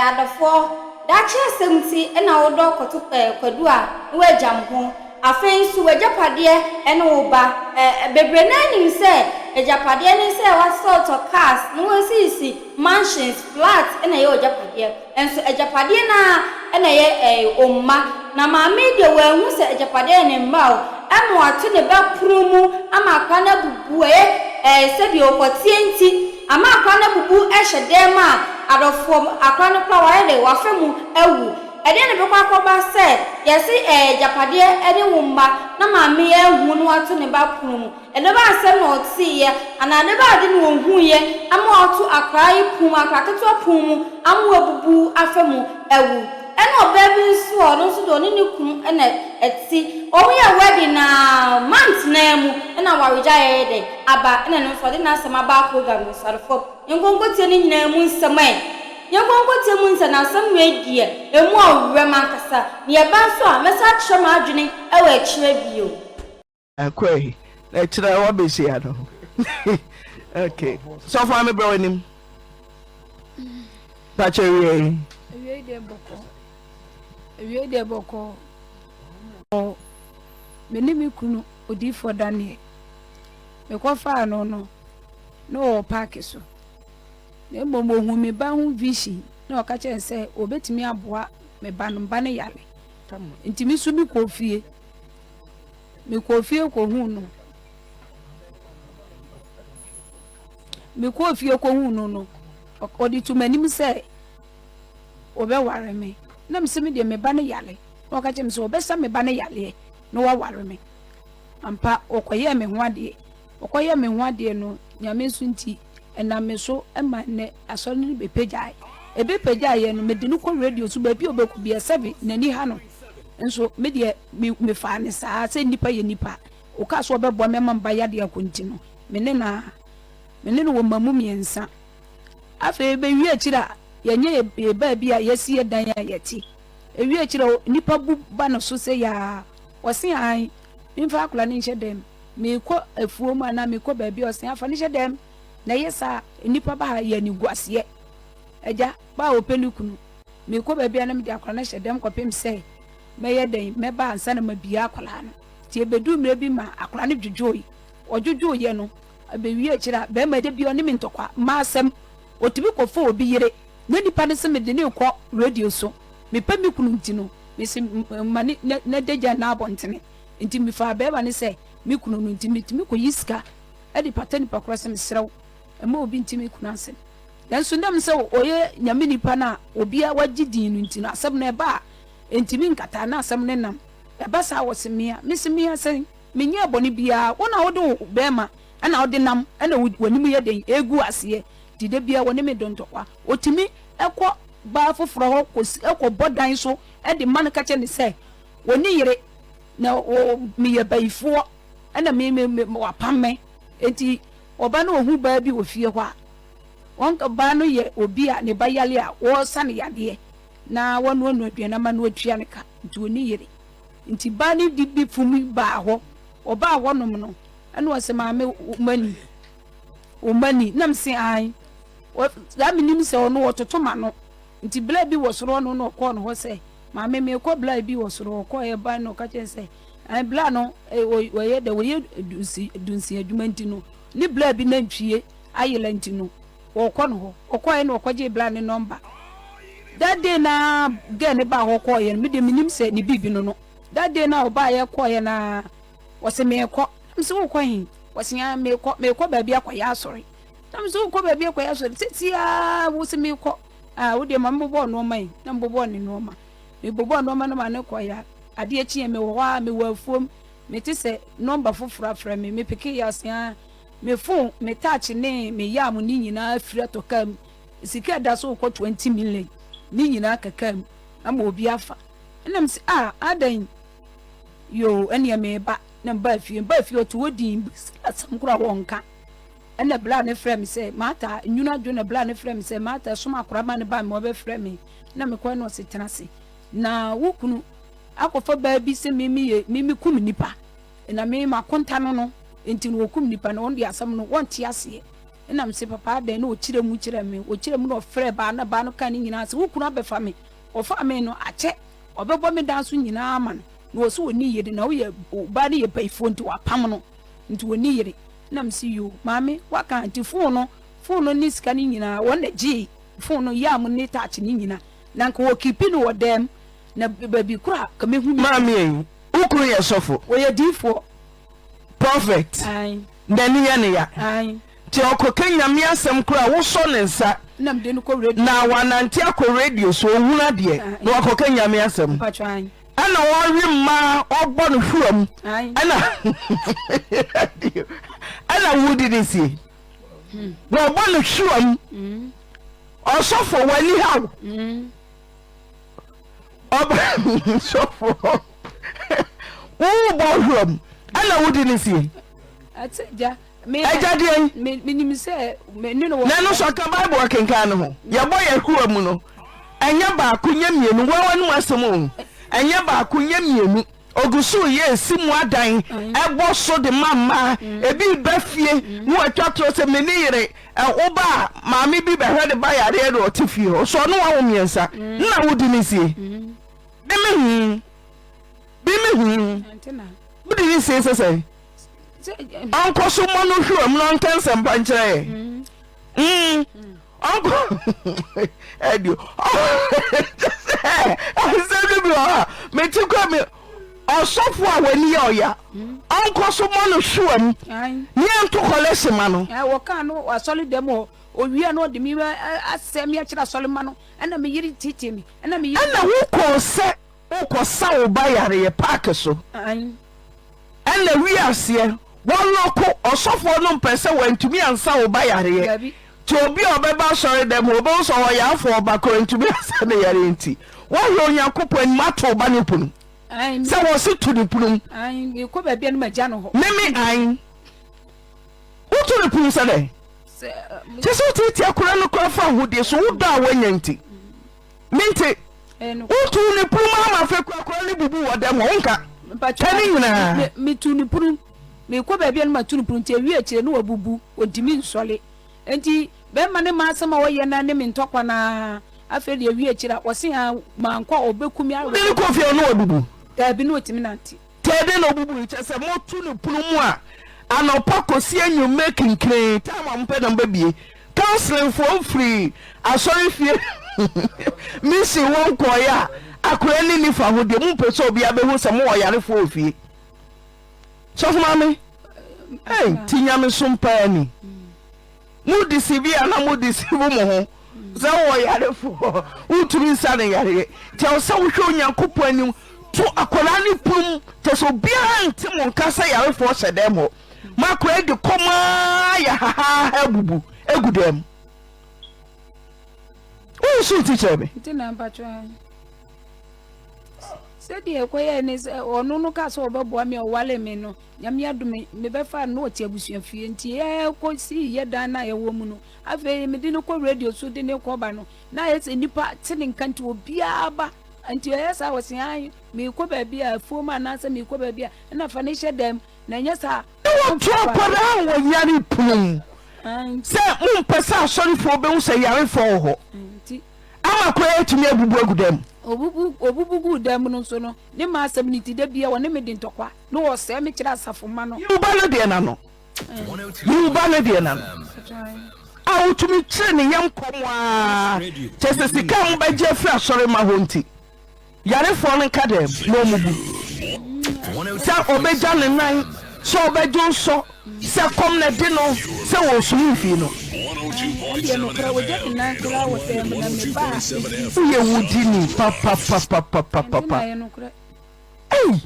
adafo da chesemti na wodo koto kwadu a we jam ho afen su ejapade ene wo ba bebre na nim se ejapade ni se wa sort of cars no sisi mansions flats ene ye ejapade enso ejapade na ene ye omma na ma media we hu se ejapade ne mma eno ato ne ba prumu ama akwa na bubu se bi okotienti ama akwa na bubu ehye ma adofo akwa no kwa wa de wa femu ewu ede ne bekwa akoba se yesi japade ede wumba na maame ye hu no ato ne ba prumu ede ba asem na oti ye ana ne ba de no hu ye ama oto akra yi pum akra keto pum amu abubu afemu ewu ene obabi su ono so do ni kun ene eti owo ya wedding na month na mu ena wareja ye de aba ene no so de na asem aba program sarfo ngongo tie ni nyina mu nsem ngongo tie mu nsa na asem medie emu awure mankasa ne ye ba so a mesa chema adwene ewa akire bio akwai na chira wa besi ya no okay so for me bro nim pachewe ewie de boko menimi kunu odifo Daniel me ko fa no park so ne momo hu me ba hu vision na o ka chen se obetimi aboa me ba no ba ne yale ntimi su bi kofie me kofie ko hu no me kofie ko hu no odi tu manim se obe ware me na msemi de me ba ne yale o ka chen se obesa me ba ne yale no wa ware me ampa okoye me ho ade no nyame su nti ena me so ema ne asori ni bepejai ye no me de no ko radio so ba bi obeku bi 7 nani ha no nso me de me fa ne saa se nipa ye nipa o ka so obebo me mamba ya de akonti no me ne wo mamu miensa afa be wi akira yenye ye ba bi a yesi ye dan ya yeti ewi akira nipa bu ba no so se ya wose an mfa akula ni nche dem me ko afuo mu ana me ko ba bi ose afa ni nche dem na yesa nipa ba ya ni guase eja ba opelikunu me ko ba bi ana me de akula na nche dem ko pem se me ye den me ba ansa na mabia akula no ti ebedu mre bi ma akula ne dwodwoyi odwodwoye no abewi akira be ma de bi oni me ntokwa ma asem otibi ko fo obi yire na nipa ne se me de ne ko radio so me pa mi kunu ntino me se mani na deja na abontene nti mi fa be ba ne se mi kunu no nti mi ko yiska e di patani pa kura se me srew e ma obi nti mi kunu asem dan so ndam se oye nyame nipa na obi a wagidin no ntino asem na e ba nti mi nkata na asem ne nam e ba sa wo se mia mi se mia se me nya boni bia wona wo do be ma ana wo de nam ana wani mu ye den egu ase ti de bia woni me dontokwa otimi ekọ ba foforo ho ekọ bodan so e de man ka che ne se woni yire na me ye baifo ana me wapamme enti oba na ohu ba bi ofie ho a won ka ba no ye obi a ne bayale a wo sane yade na wono aduana ma no atua ne ka nti woni yire nti ba ni di bi fumi ba ho oba wonom no ana wo se ma me mani nam se ai da minim se ono wototoma no nti bla bi wosoro no no ko no ho se ma me ko bla bi wosoro ko e ba no ka chen se ai bla no we dunsi adwuma nti no ni bla bi na ntwie ayela nti no wo ko no ho ko e no ko je bla ne number that day na ge ne ba ho ko ye me de minim se ni bibi no that day na oba ye ko ye na wose me ko mse wo ko hin wose ya me ko ba bi akoya asori tamso ko ba bi akoya asori titia wose me ko wo de mambo bo no man na mbobo ne no ma me bobo no ma no ma ne ko ya ade achi me wo ha me wafuom me ti se number fofora fra me peke ya sia me phone me touch ne me yam ni nyina afira to kam sika da so ko 20 million ni nyina kakam ama obi afa enam se adan yo ene me ba na ba fie to wodin asam kura wonka ene bla ne frame se mata nyuna dwo ne bla ne frame se mata soma kura ma ne ba me obe frame na me ko no se tenase na wokunu akofa ba bi se mimi kum nipa na me ma konta no enti no kum nipa no on di asam no won ti ase na mse papa de na o kire mu no frɛ ba na ba no ka ni nyina se wo kunu abefa me ofa me no ache obebo me dan so nyina ama no na wo so oni yiri na wo ye ba ne ye paifo nti wa pam no nti oni yiri na mse yo maame waka nti phone no ni sika ni nyina won na gi phone no ya mu ni touch ni nyina na nka wo kipi no wodem na baby kura ka me hu maame ukuru ye sofo wo ye difo prophet ai dani ya ne ya ai ti okoka nyame asem kura wo so ne nsa na mde no ko radio na wananti akọ radio so ohuna de na okoka nyame asem patwan ana wori ma ogbo no hwam ana wudi disi na ogbo no hwam osofo wani hawo sofo wo bo hwam ana wudi disi atja ejade minim se me no na no so ka bible kenkan no ho ye boy hwam no anya ba akunya mienu wawanu asem anya ba akunya mienu ogusu ye simu adan ebo so de mama ebi bafie no atwatro se meni yire oba maami bi behwe de ba yare de otifie so no wa womiensa na wodi ni sie bimi wodi ni sie sese onko so mo no hwam no nkanse mpankyere onko edio asedu bi ha metikwa me osofo a wani oya onko so mo no hwam ni anto kolese ma no wo kan no asole dem o owie no de mi asem ya kira asole ma no na me yiri titi mi na me yiri na wo ko sa wo ba yare ye park so na wi ase wonoko osofo no mpese wantumi ansa wo ba yare ye ti obi obeba sori dem obo so wo ya afo oba ko ntumi ansa ne yare nti wo yo yakopon mato ba ne punu se wo se to ne punu ai ko ba bia no maja no ho meme ai wo to ne punu se de se so ti akura no ko fa hode so wo da wanya nti minti wo to ne punu ma fa akura ne bubu wo dem wo nka tani nyina mi tu ne punu me ko ba bia no ma tu ne punu ti awie akire no wabubu odimi nsole enti be ma ne ma asema wo ye na ne me ntokwa na afi de awie akire wo se ha ma nkwa obekumi awo ne ko fi no wabubu da bi no otimi nanti tede no bubu chese mo tu ne punu mu a anopa kosi anyume kinkire time ampe na mbabie counseling for free asori fie misi won koya akura ni ni fa hode mu peso obi abehu se mo yare fo ofie so mama hey tinyame sumpa ni mu deceive ana mu deceive mo ho se wo yare fo utumi nsa ne yare ti o se wo hwe onyankopon anim to akora ni pum te so bia nti mo nkasa yare fo se dem ho makura de koma ya ha bubu egudem o so teacher me ntina patwa sedi ekoye ne onu no ka so obebo me owale me no nyame adome me befa no oti abusuafie nti ko si ye dan na ye wo mu no afi me di no ko radio so di ne ko ba no na ye se nipa tene nkanti obia ba nti ye sa wosi an me ko ba bia fuoma na se me ko ba bia na fa ne hyedem na nya sa wo tropara wo yare pum se pesa sorry for be say yare for ho nti ama ko etumi abubu agudam obubu dem no so no ne ma asem ni ti da bia woni me di ntokwa no wo se me kira asafo ma no yu ba le de na no a utumi kire ne yam komwa chese sika mo ba je fra sori ma ho nti yare fo no ka dem no mubu sa obeja ne nan so obejo so se kom na de no se wo sumi fi no ye no kra woje na kra wo te na me ba uye wudini papa eh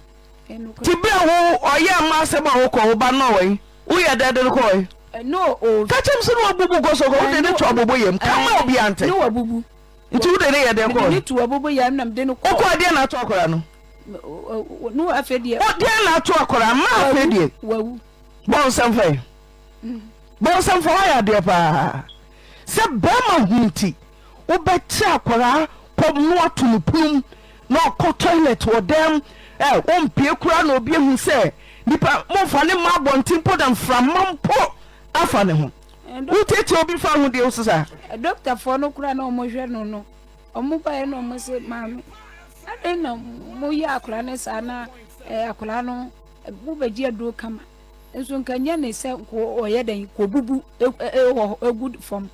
tibe wo oye ma se ba wo ko ba no we uye dede ko we no o kachem se no bubu go so ko de ne to abubu yem kama obi ante no abubu nti wo de ne ye de ko ni to abubu yem nam de no ko ko de na to akora no no afedie o de na to akora ma afedie wawu bon sanfai bon sanfai ya de pa se bema hunti wo beti akora kom no atunu pum no ko toilet wo dem wo mpie kura na obi hu se nipa mo fa ne ma bontin podam from mampo afa ne ho Utete obi fa hu de osisa. Doctor for no kura na omohwe no. Omo ba no mo se maami. Ade na mo ya akura ne sa na akura no bu beji ado kama. Enso nkanya ne se ko oye den ko bubu good form.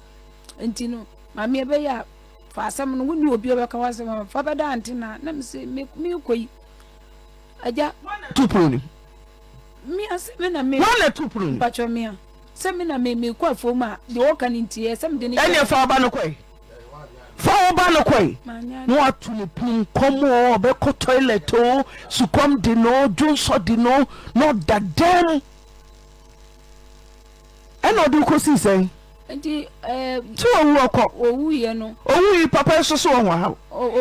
Enti no maami ebe ya fa asem no woni obi obeka wasem fa beda antina na me se me koyi. Aja tupuni. Mi asem na me. Wala tupuni. Pacho mi. Semi na me kwa foma de woka ntie sem de ni ene fa ba no kwai fa ba no kwai no atu ni pin komo be ko toilet o sukom de no junso de no dadem eno du ko si sen nti ti owu okọ owu ye no owu yi papa so so won ha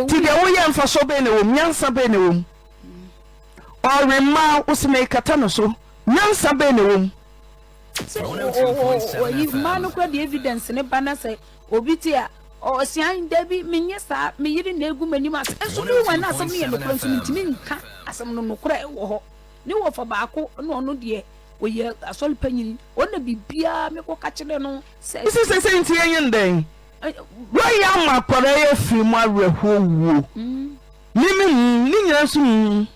ti de wo ye mfa so be ne wo nyansa be ne wo o rema usme kata no so nyansa be ne wo you man ko the evidence ne bana say obi ti a o sian dabi menye sa me yiri na egu manim as eso bi wan asem ne no kwanso ntimi nka asem no kora wo ho ne wo fa baako no no de o ye asol panyin o na bibia me ko ka kire no say say nti yen den wo ya ma kora ye firi mu awerho wo ni nyina so ni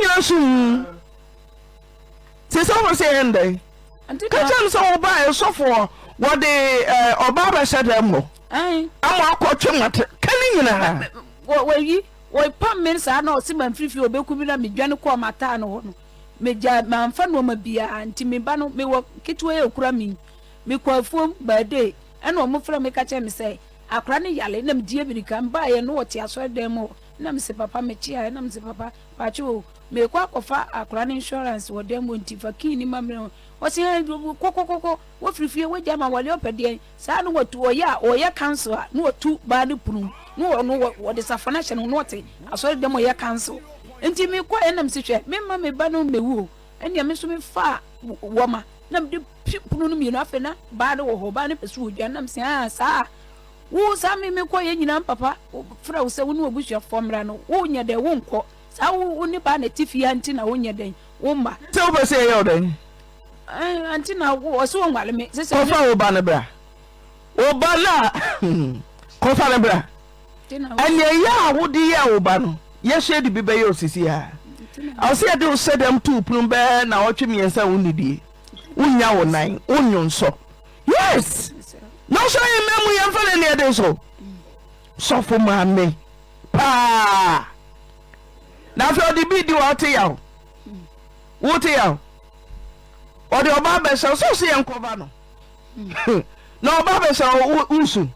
nyina so se so mo say ende ka chan so oba e so for what the oba ba shadam mo ama akotwe mate kan nyina ha wo pam men sa na o si man frifi obeku bi na me dwane ko mata no ho no me ja manfa no ma bia anti me ba no me wo kitwe ekura mi kwa fuom ba de ena o mo fra me ka che me say akra ne yale na me die birika mba ye no wo ti aso dem mo na me se papa me chia na me se papa pa chu me kwa kofa akra ne insurance wo dem nti fa kini mamre o si kokokoko wo frifie wo jama wale opede sa no watu oya cancel no watu ba ne punu no wo de safana hye no te aso dem oya cancel nti me kwa enam si hwe me ma me ba no mewu enia me so me fa wo ma na me de punu no mi no afa na ba de wo ho ba ne pesu odwa na me si sa wo sa me kwa ye nyina papa fra wo se wo no obusia fomra no wo nya de wo nko sa wo ni ba na tifia nti na wo nya den wo ma se wo be se ye oden anti na wo so ngwale me se ko fa wo ba na bra wo ba na ko fa na bra anya ya wo di ya wo ba no ye shedi bi be ye osisi ha aw se de o se dem tu pun be na wo twe miensa wo nidie unya wo nan unyonso yes no so ye memu ye mfa ne de so fo ma me pa na fi odi bi di wo te yawo wo te yawo odi oba be so se ye nkova no na oba be so unsu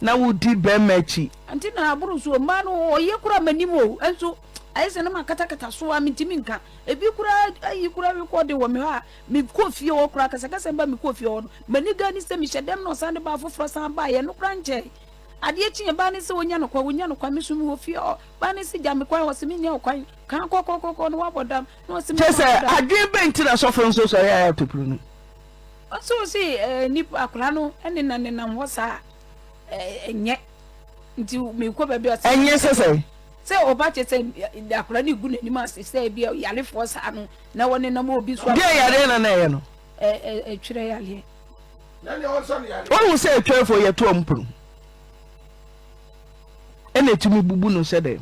na wo di be machi anti na aburu so ma no oye kura manimo enso ayese na makata so amitimi nka ebi kura ayi kura record wo me ha me kofie wo kura kasa ba me kofie wo mani gani se mi hyedem no sande ba foforo san ba ye no kura nche ade chi ba ne se wonya no kwa me so mi wo fie ba ne se jam kwa wo se mi nya kwa kan kokokoko no wabodam no se mi se adwe benti na so fon so ya topuru no so si ni akura no ene na ne nam ho sa enye nti me ko ba bi o enye se se oba che se akura ni gu n'anim ase se bia yale fo sa no na woni na mo obi so bia yale na ye no twire yale na ne won so ne yale won se twire fo ye to ompuru ene timi bubu no se dem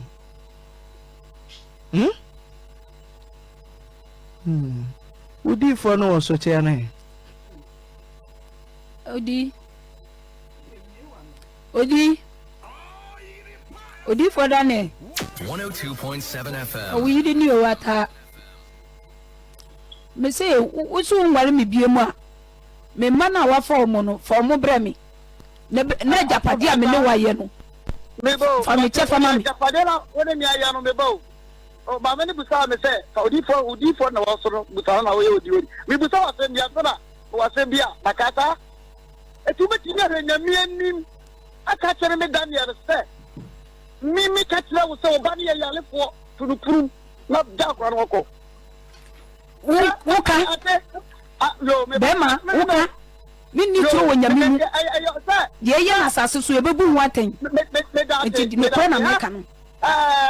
udi fo no so che na odi for dane 102.7 FM. we yidi ni o wata me say wo so nware me biem a me ma na wa fa omo no fa omo bre me na japade a me ne wa ye no mebo fa me che fa ma me japade na woni mi aya no mebo o ba me ni busa me say odi for na wo so no busa na wo ye odi mi busa wa se bia na wa se bia nakata etu be ti na nyame anim aka chere me Daniel say mimi katla wo so ba ni ya yale fo tunupuru na da kwa no ko wo kan yo me be ma wo kan mi ni tro wo nyame mu ye ye na asase so ebebu hu aten nti me ko na me kan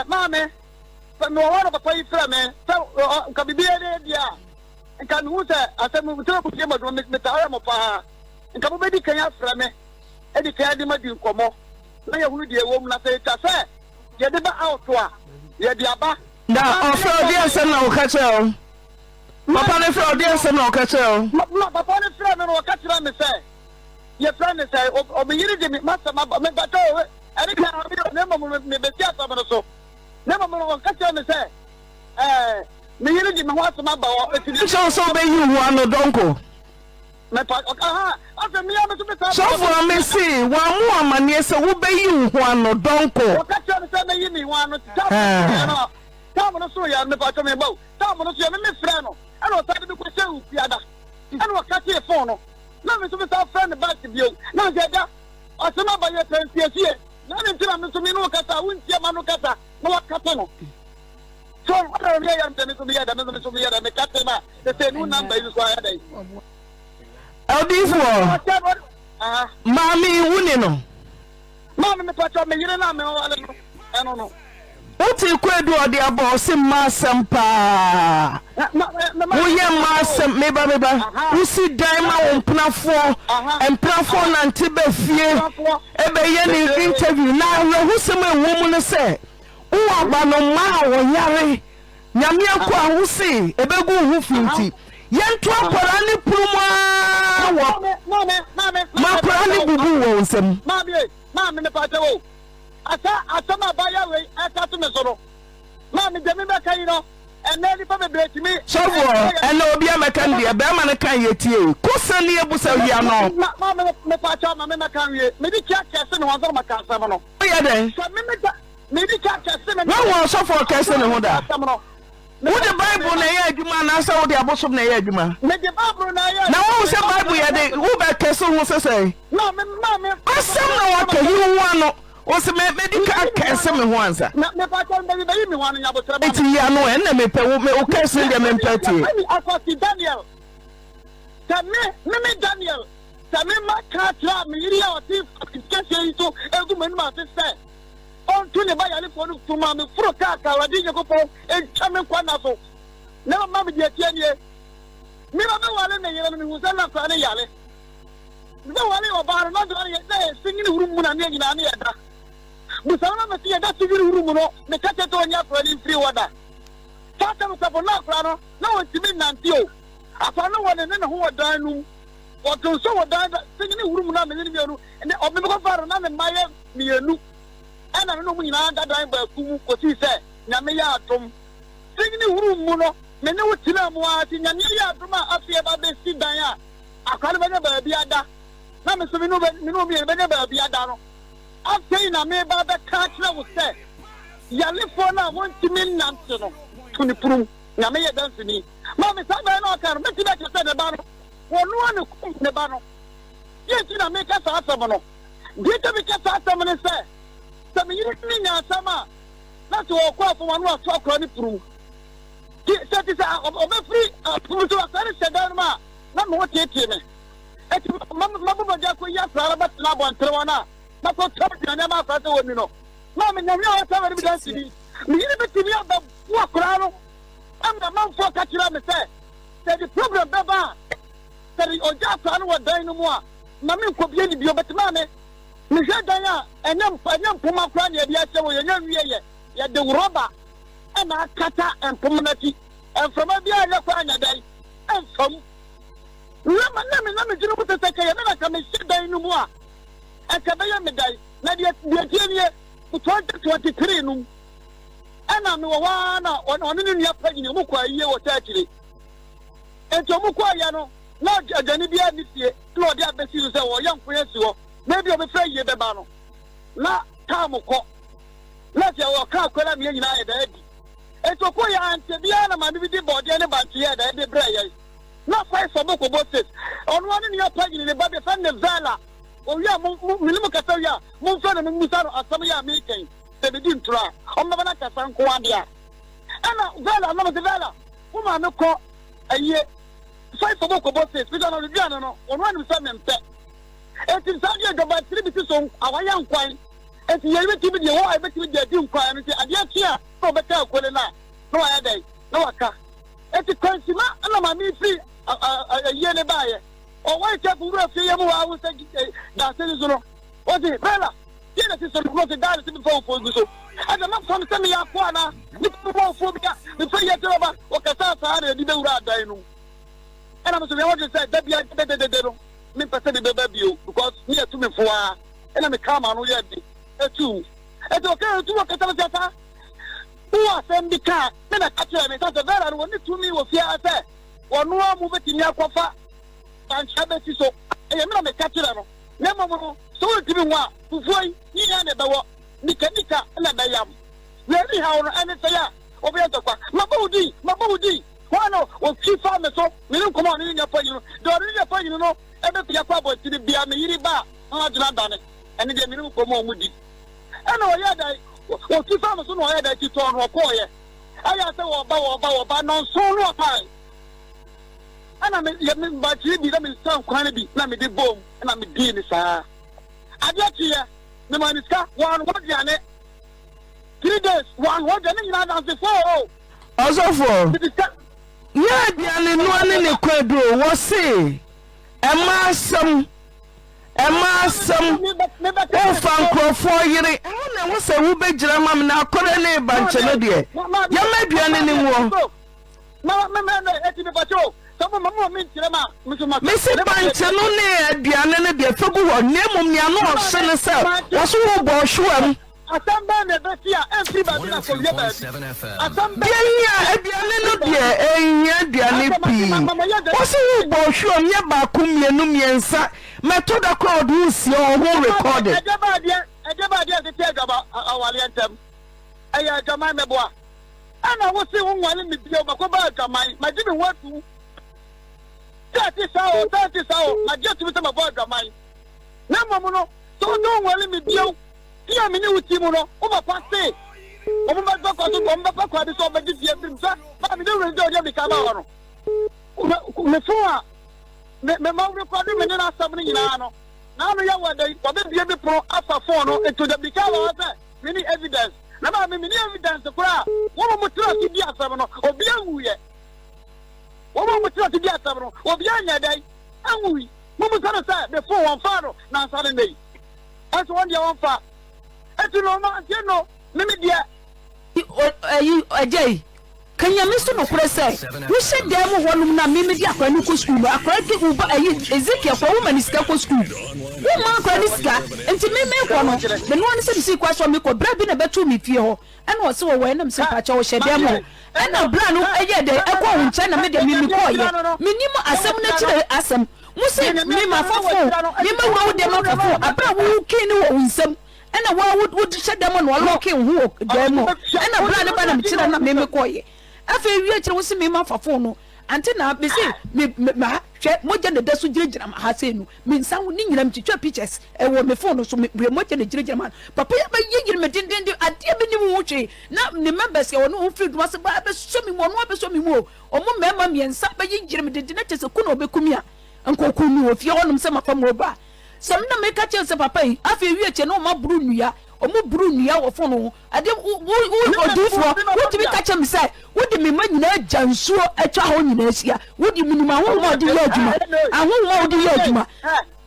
mame no wa no papa yi fra me so ka bibia de dia nka who say asem mu tell me ma do me tawara mo pa nka mo be di kan afra me e di kan di ma di nkomo na ye hunu di ewo mu na say ta say ye de ba out a ye di aba na ofro di ensem na okachel papa ne fro di ensem na okachel no papa ne fro me no okachira me say ye friend say o me yiri di me master me bato eri kan abi ne mo me be ti asam no so ne mo no okachira me say me yiri di me ho asam ba o so be you who ano donko me pa after me am to be so for me see wa mu amane se wo be you who ano donko okachira me say me yi me wan no ta mo no so ya me pa to me ba ta mo no so ya me friend no and o ta bi ko se u piada and o okachira phone no na me so be sa friend back bio na je da asema ba ye transitie na me tira me so me no kata wuntie ma no kata na wakata no so what are you me so me ya da me so me ya da me kata na the say no number is why da Odifo mami wuni no mami me pa to me yire na me wale no eno no Oti kwedu odi abo si masem pa. Uye masem meba. Usi daima umprafo. Emprafo na ntibe fie. Ebe ye ni interview na wehuseme womu ne se. Uwa bano ma oyare. Nyame akwa husi ebegu hu finti. Yentu apara ni puruma wo. Ma para ni bubu wo nsem. Mami me pa wo. Asa ma ba ya we ata to me so no ma me de me be kan no ene ni pa be break me so for ene obi amekan de be ma ne kan yetie ko sani ebusa wi ano ma me pa cha ma me kan wi me di cha se no wanzo ma kan sa no ya den so me di cha se me no wo so for kan se ne ho da wo de bible na ye adwuma na sa wo de abosom na ye adwuma me de bible na ye na wo se bible ya de wo be kese ho sese no me asem na wa ka yi ho ano o se me medical kese me ho ansa me pa cha me be me ho ano nya botra ba eti ya no enne me pe wo me o kese de me mpati me akoti Daniel me Daniel me ma ka tra me yiri ya oti kese yi so egu me ma se se on tu ne ba ya le fo no tuma me furo ka wadi je ko po e cha me kwa na so na ma me de tie nie mi ba me wale ne yele me hu se na kwa ne yale me wale o ba na do ye se singini huru mu na ne nyina ne yeda busana me tie da singini huru mu no me ka te to nya kwa ni free water fata mo sabo na kwa no na won timi nanti o afa no wone ne ho wadan num o to so wadan singini huru mu na me ni mienu ne o me ko faro na me maye mienu ana no mu nyina dadan ba ku ko ti se nyame ya atom singini huru mu no me ne wutina mu ati nyame ya atom a afie ba be si dan a akwale ba ba bi ada na me so me no bi be ba bi ada no afei na me ba be ka kire wo se yale fo na won ti me nante no tuni purum nyame ya dance ni ma me sa ba na ka me ti be ke se ne ba no wonu ane ku ne ba no ye ti na me ka sa asem no bi te bi ka sa asem ne se me yiri ni nya sama na to ko afo wanu aso akra ni purum ti se ti sa o be free purum to akra se dan ma na me wote tie me eti ma bu ba ja ko ya fra ba na bo antre wana na ko tabi na ma fra se woni no ma me nyame o ta ba bi dan si me yiri be ti mi aba bu akra no am na man fo ka kira me se the problem be ba se o ja fra no wadan no mu a na me ko bie ni bio betima me hwe dan a enyam poma kra na bia se wo yenya wie ye de roba e na akata empom na ti enfama bia ya kwa anya dan enfam na me jinu puta seka ye na ka me shi dan no mu a e ka be ye me dan na de tie nie 2023 no ana me wa na onu ni ya pagi ni mu kwa yiye wo ta kire ento mu kwa ya no na ajani bia ni tie no de abesi so se wo yanko yesi wo maybe o be free ye be ba no na time ko na je wo ka kwala me nyina e da edi eto ko ya ante bia na ma bi di body ne ba tie da e bre ye na fight for boko bosses on one ni ya pagi ni ba be fan ne zala o ya mu ka ta ya mu fa na mu musa asam ya me kan se be di ntura o ma na ka san ko adia ana zala na ma zala o ma me ko aye fight for boko bosses bi na bia no on one ni sa me mpe eti sadia gaba tribiti so awaya nkwan eti yebe tibi de wo ayebe tibi de di nkwan no ti ade atia no beta akole na no aya dai no waka eti kwansima na mami fi ye ne baaye o wa che ku ro fi ye mu wa wo se da se ni so no o di bela ye na ti so no se da se bi fo so ada ma fo se mi ya ko ana ni ko fo bi ka ni fe ye te ba o ka sa na di be wura dan no ana mo so me wo je say da bia de no me pese de be bio because me etu me fo a ana me kama no ye di etu okay etu o ka ta ta who asem the car, then I catch him. That's a very one to me with fear. Or no move it in your coffee and Shabbat. So I am not a catcher. Never so to be one before you had about Nika and I am. Really, how and it's a over the Mabudi. One of chief farmers, so we don't come on in your point. Don't in your point, you know, everything your problem to be a mini bar. I'm not done it. And then you come on with it. I know, yeah, o ti fa mo so no ya da ti to no ko ye aya se wo ba no so no pa ana me ye me ba ti bi da me san kwan bi na me de bom na me di ni sa ade ti ye me maniska one what ya ne 3 days one what ya ne na da se fo Osofo ya dia ne no ne ne kwadu wo se Emasam Ofan Crawford yere na wo se wo bejira mam na akore ne banche no de ya maduane ni wo eti be bacho so mama mi ntire ma me se banche no ne aduane ne de fagu ho ne mum ne ano ohse ne se wo so wo bo hwam asamba ne betia every ba na so ye ba asamba ya aduane no de enya aduane pi wo so wo bo hwam ye ba kumienu miensa metoda crowd who see or who recorded. Ejaba de te gaba awaliantem. Aya jama meboa. Ana wo se won wale mi bio ba ko ba jama. Ma ji mi watu. Tati sao, ma je tu mi ma bo jama. Na momo no, so don wale mi bio. Tia mi ni uti mu no, o ba passe. O mo ba ko so ko mba ko ade so ba ji die bim sa. Ba mi de re de o bi ka ba ho no. Me fo a me ma record me na asam ni nyina no na no ya wada ko be bia bi pro afa phone no into the bika wa say me ni evidence na ma me ni evidence kura wo mo tra ti bi asam no obi anwuye wo mo tra ti bi asam no obi anya dai anwuyi mo mo sana say the phone one fa no na sare nei aso one dia one fa etu no ma tie no me dia ajay kanya misto no kure say we said dem wonum na me di akwa ni ko school akwa ki uba Ezekiel kwa woman iska ko school wo ma akwa ni iska enti me ko no me no se si kwa so me ko bra bi na betu mi fie ho ana o se wo we na me se pa cha wo hye dem ana bra no eye de ekwa hu nche na me de mi ko ye minimo asem na kire asem mu se me ma fafo me ma wo de ma fafo abra wo kini wo nsem ana wo would hye dem no wo ke hu dem ana bra ne ba na me kire na me ko ye afa wie kire wo se me ma fafo no ante na be se me ma hwe moja ne da so giregyina ma ha se no me nsan ni nyina mtitwa pictures e wo me phone so me moja ne giregyina ma papa ya ba yegyina me dindin ade be ni mu hwe na ne members ya wono ho free duma se ba be so me mo no be so me mo o mo mema me nsa ba yegyina me dindin na chese kuno obekumi a ankoku mi wo fie wonom se mafa mo ba sam na me ka chese papa yi afa wie che no ma buru nua omo buru nua wo phone ade wo odifo wo tibi ka chem say wo di me ma nyina jansuo atwa ho nyina asia wo di minima ho mo di adwuma ahon mo di adwuma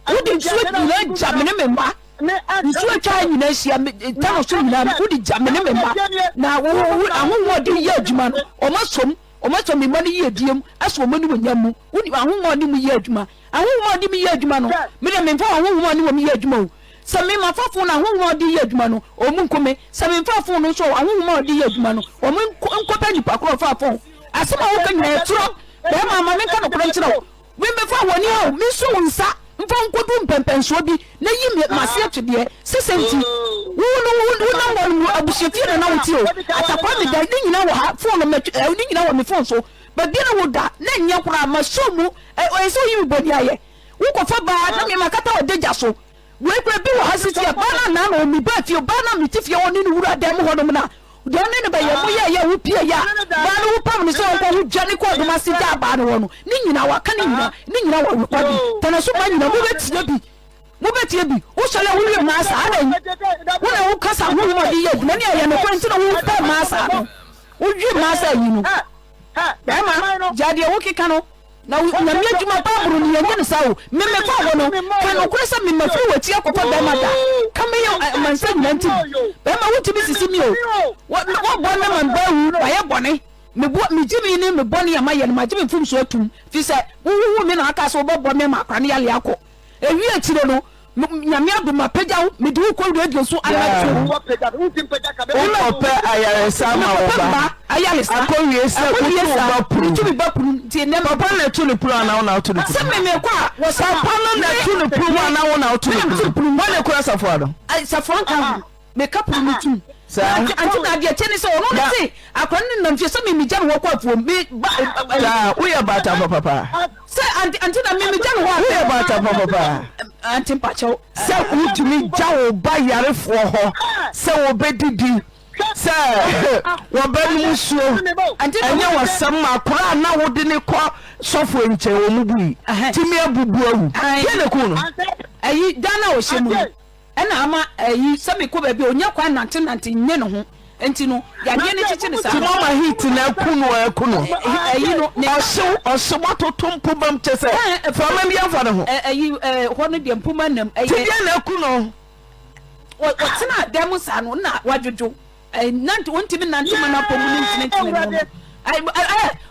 wo di nsuo nyina jamene me ma nsuo atwa nyina asia tano so nyina wo di jamene me ma na wo ahon mo di adwuma no omo som me ma ni yediem aso mo ni wonyamu wo di ahon mo ni mu yedwuma ahon mo di mu yedwuma no me de me fa ahon mo ni wo mu yedwuma sami ma fafo na honhom odi yadwuma no omunkome sami fafo no so honhom odi yadwuma no omunkopa nipa ko fafo asema wo kan na tro be ma menka no kro nkyerɛ we me fa woni o mi so nsa mfa nkodu mpempenso bi na yi mase atwede sesenti wo na wo abushefie na wo ti o atakwa me da ni nyina wo ha phone no ni nyina wo me phone so ba bi na wo da na nya kura ma so mu o so yi boni aye wo ko fa ba na me makata wo deja so we kura bi wo hasiti ya bana na no mi ba fie bana mi ti fie woni ni wura dem ho no na do ne ne ba ye mo ye wo pie ya bana wo pam ni so ko hu dwane ko do ma si ja ba no no ni nyina wa ka ni nyina wa wo bi tana so ma nyina mo betie bi wo so le wo ma sa ada wo na wo kasa ho mo di ye dwane ya no ko nti na wo pa ma sa no wo wi ma sa yi no Bema jadi wokeka no na nyame adwuma baburu ni yenye sawo meme fa wo no kan okuresa meme fa wati akopa bema da kame yo mansa nanti bema wotimi sisi mi o wo bo na man bawu waye bone me jimi ni me bone ya maye no majimi fum so atum fi se wo me na aka so bo me ma akra ne yale akọ ewi akire no nyame aduma pejaw me di ko radio so ala Uno pe ayare sama oba ayale sa akowie se utu ba puru ti ne papa na tu ne puru ana wona utu ne puru se me kwa wo sa papa na tu ne puru ana wona utu ne puru wona kura safo do safo kan me kapuru mutum anti na dia cheni so no se akwan ne na mfie so me migya wo kwa afuo me we bata papa se anti na me migya wo we bata papa anti pacho se utumi gya wo ba yarefo ho se wo bedidi se wo ba mu suo enye wo sam akora na wo de ne kọ sofo nche wo mu bui timi abubu awu ye ne ku no ayi dana o shemu ena ama ayi sabe ko ba bi onya kwa nante nye no ho enti no ya de ne chichi ne sa ti mama hit na ku no ayi no ne oso watoto mpubam chese fama bi afa ne ho ayi ho no de mpuma nam ayi ti bia na ku no o tina dem sa no na wadwojo nante wonti mi nante mana pomu ne ntine no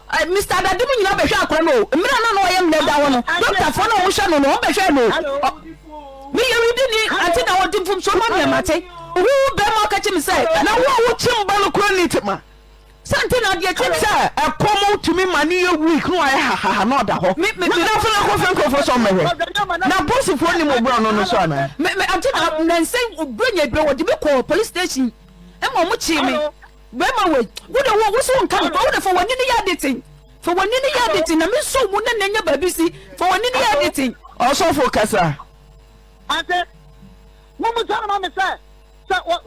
ai Mr. Adadim nyina be hwa akora no mira na no yem na da wo no doctor fo no wo hwa no wo be hwa no me yeri ni ante na wo dimfum so ma me mate wo be ma ka chimi say na wo chimba no chronic ma sante na de chimi say ekomo tumi mani ye week no ai ha no da ho me na fo na ko fenko fo so mehwe na boss fo ni mo bro no so ana me ante na nse obranya be wo de be call police station e mo chi me be ma we wo de wo so nka wo de fo wani ni ya dating fo wani ni ya dating na me so mu na nya ba bi si fo wani ni ya dating also for kasa ante mo mo tara ma me say what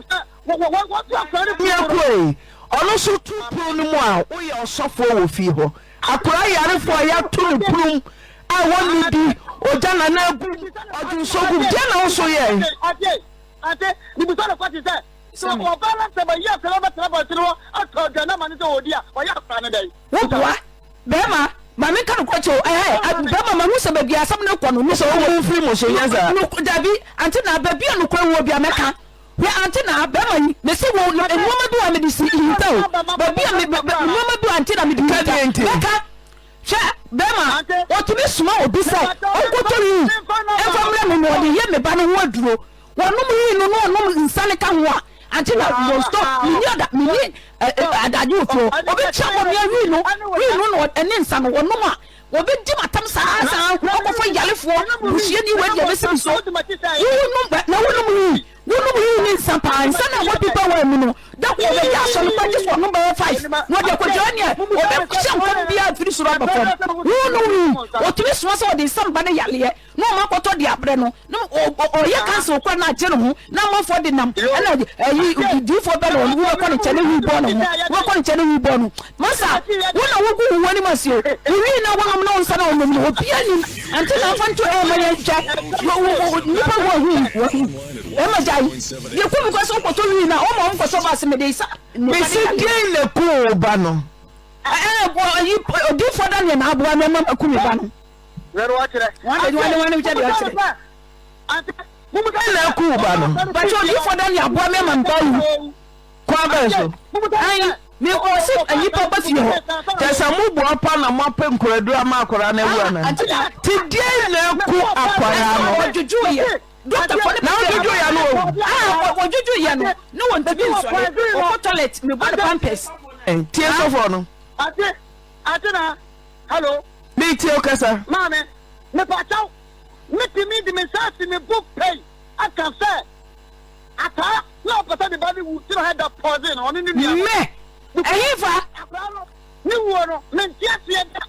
you are me akoi ono so tu pro no mu a wo ye osofo wo fi ho akora yarefo ya tu no prum a woni di ojana na agu odun so gu je na wo so ye ate ni bi so na kwati say so o balance ba ya kala ba tiro ato gana mani so odia o ya fra na dai wo boa be ma me kan ko cho be ma hu se ba bia sam na ko no so wo free mo so yeza no dabi anti na ba bia no ko wo bia meka we anti na be ma me se wo no enwoma bi wa me di si hinta ba bia me enwoma bi anti na me di meka sha be ma o to be suma obi say o ko to yi e famle me no de ye me ba no ho aduro wonum yi no no nsane ka ho a anti na no stop ni oda mi ni adaju fo obi chamo mi wi no no ene nsa no wonum a obi di matam sa okofo yalefo buhie ni we de be sim so wonum ni nsa pa nsa na what people were no da ko be ya so no ba just one number 5 no de ko jonia obi cham ko bia firi suro ba fo wonum o tumi so so de sam ba na yale no ma ko to de abre no o ye cancel ko na je no ho na ma fo de nam na yi di fo be no wo ko ni chene wi bo no wo ko ni chene wi bo no masa wona wo ku woni masio wi na wo am no nsa na o no o bia ni ante na fa nto e ma ye ja ni pa wo hu e ma ja ye ku mi ko so ko to wi na o mo ko so ba se me de isa me se gain le ko ba no yi odi fo da ne na abo na ma ku mi ba no wero wa kire wani mi jadi wa kire ante mu ga le ku ba no ba cho odi fo da ne abo me ma ba yu kwa ba so ai me o se anyi pa ba fi ho tesa mu bo apa na ma pe nkoradu ama akora na ewu na ti die na ku akwara no ojuju ye doctor for na ojuju ya no ojuju ye no won tabi nso o toilet me bo the pampers tie so for no ate na hello me tie o kasa mame me pa chaw me timi di me sa si me book pay aka say ata na pata de body wu tiro head up poison oni ni me ehifa ni wo no me ntiasie da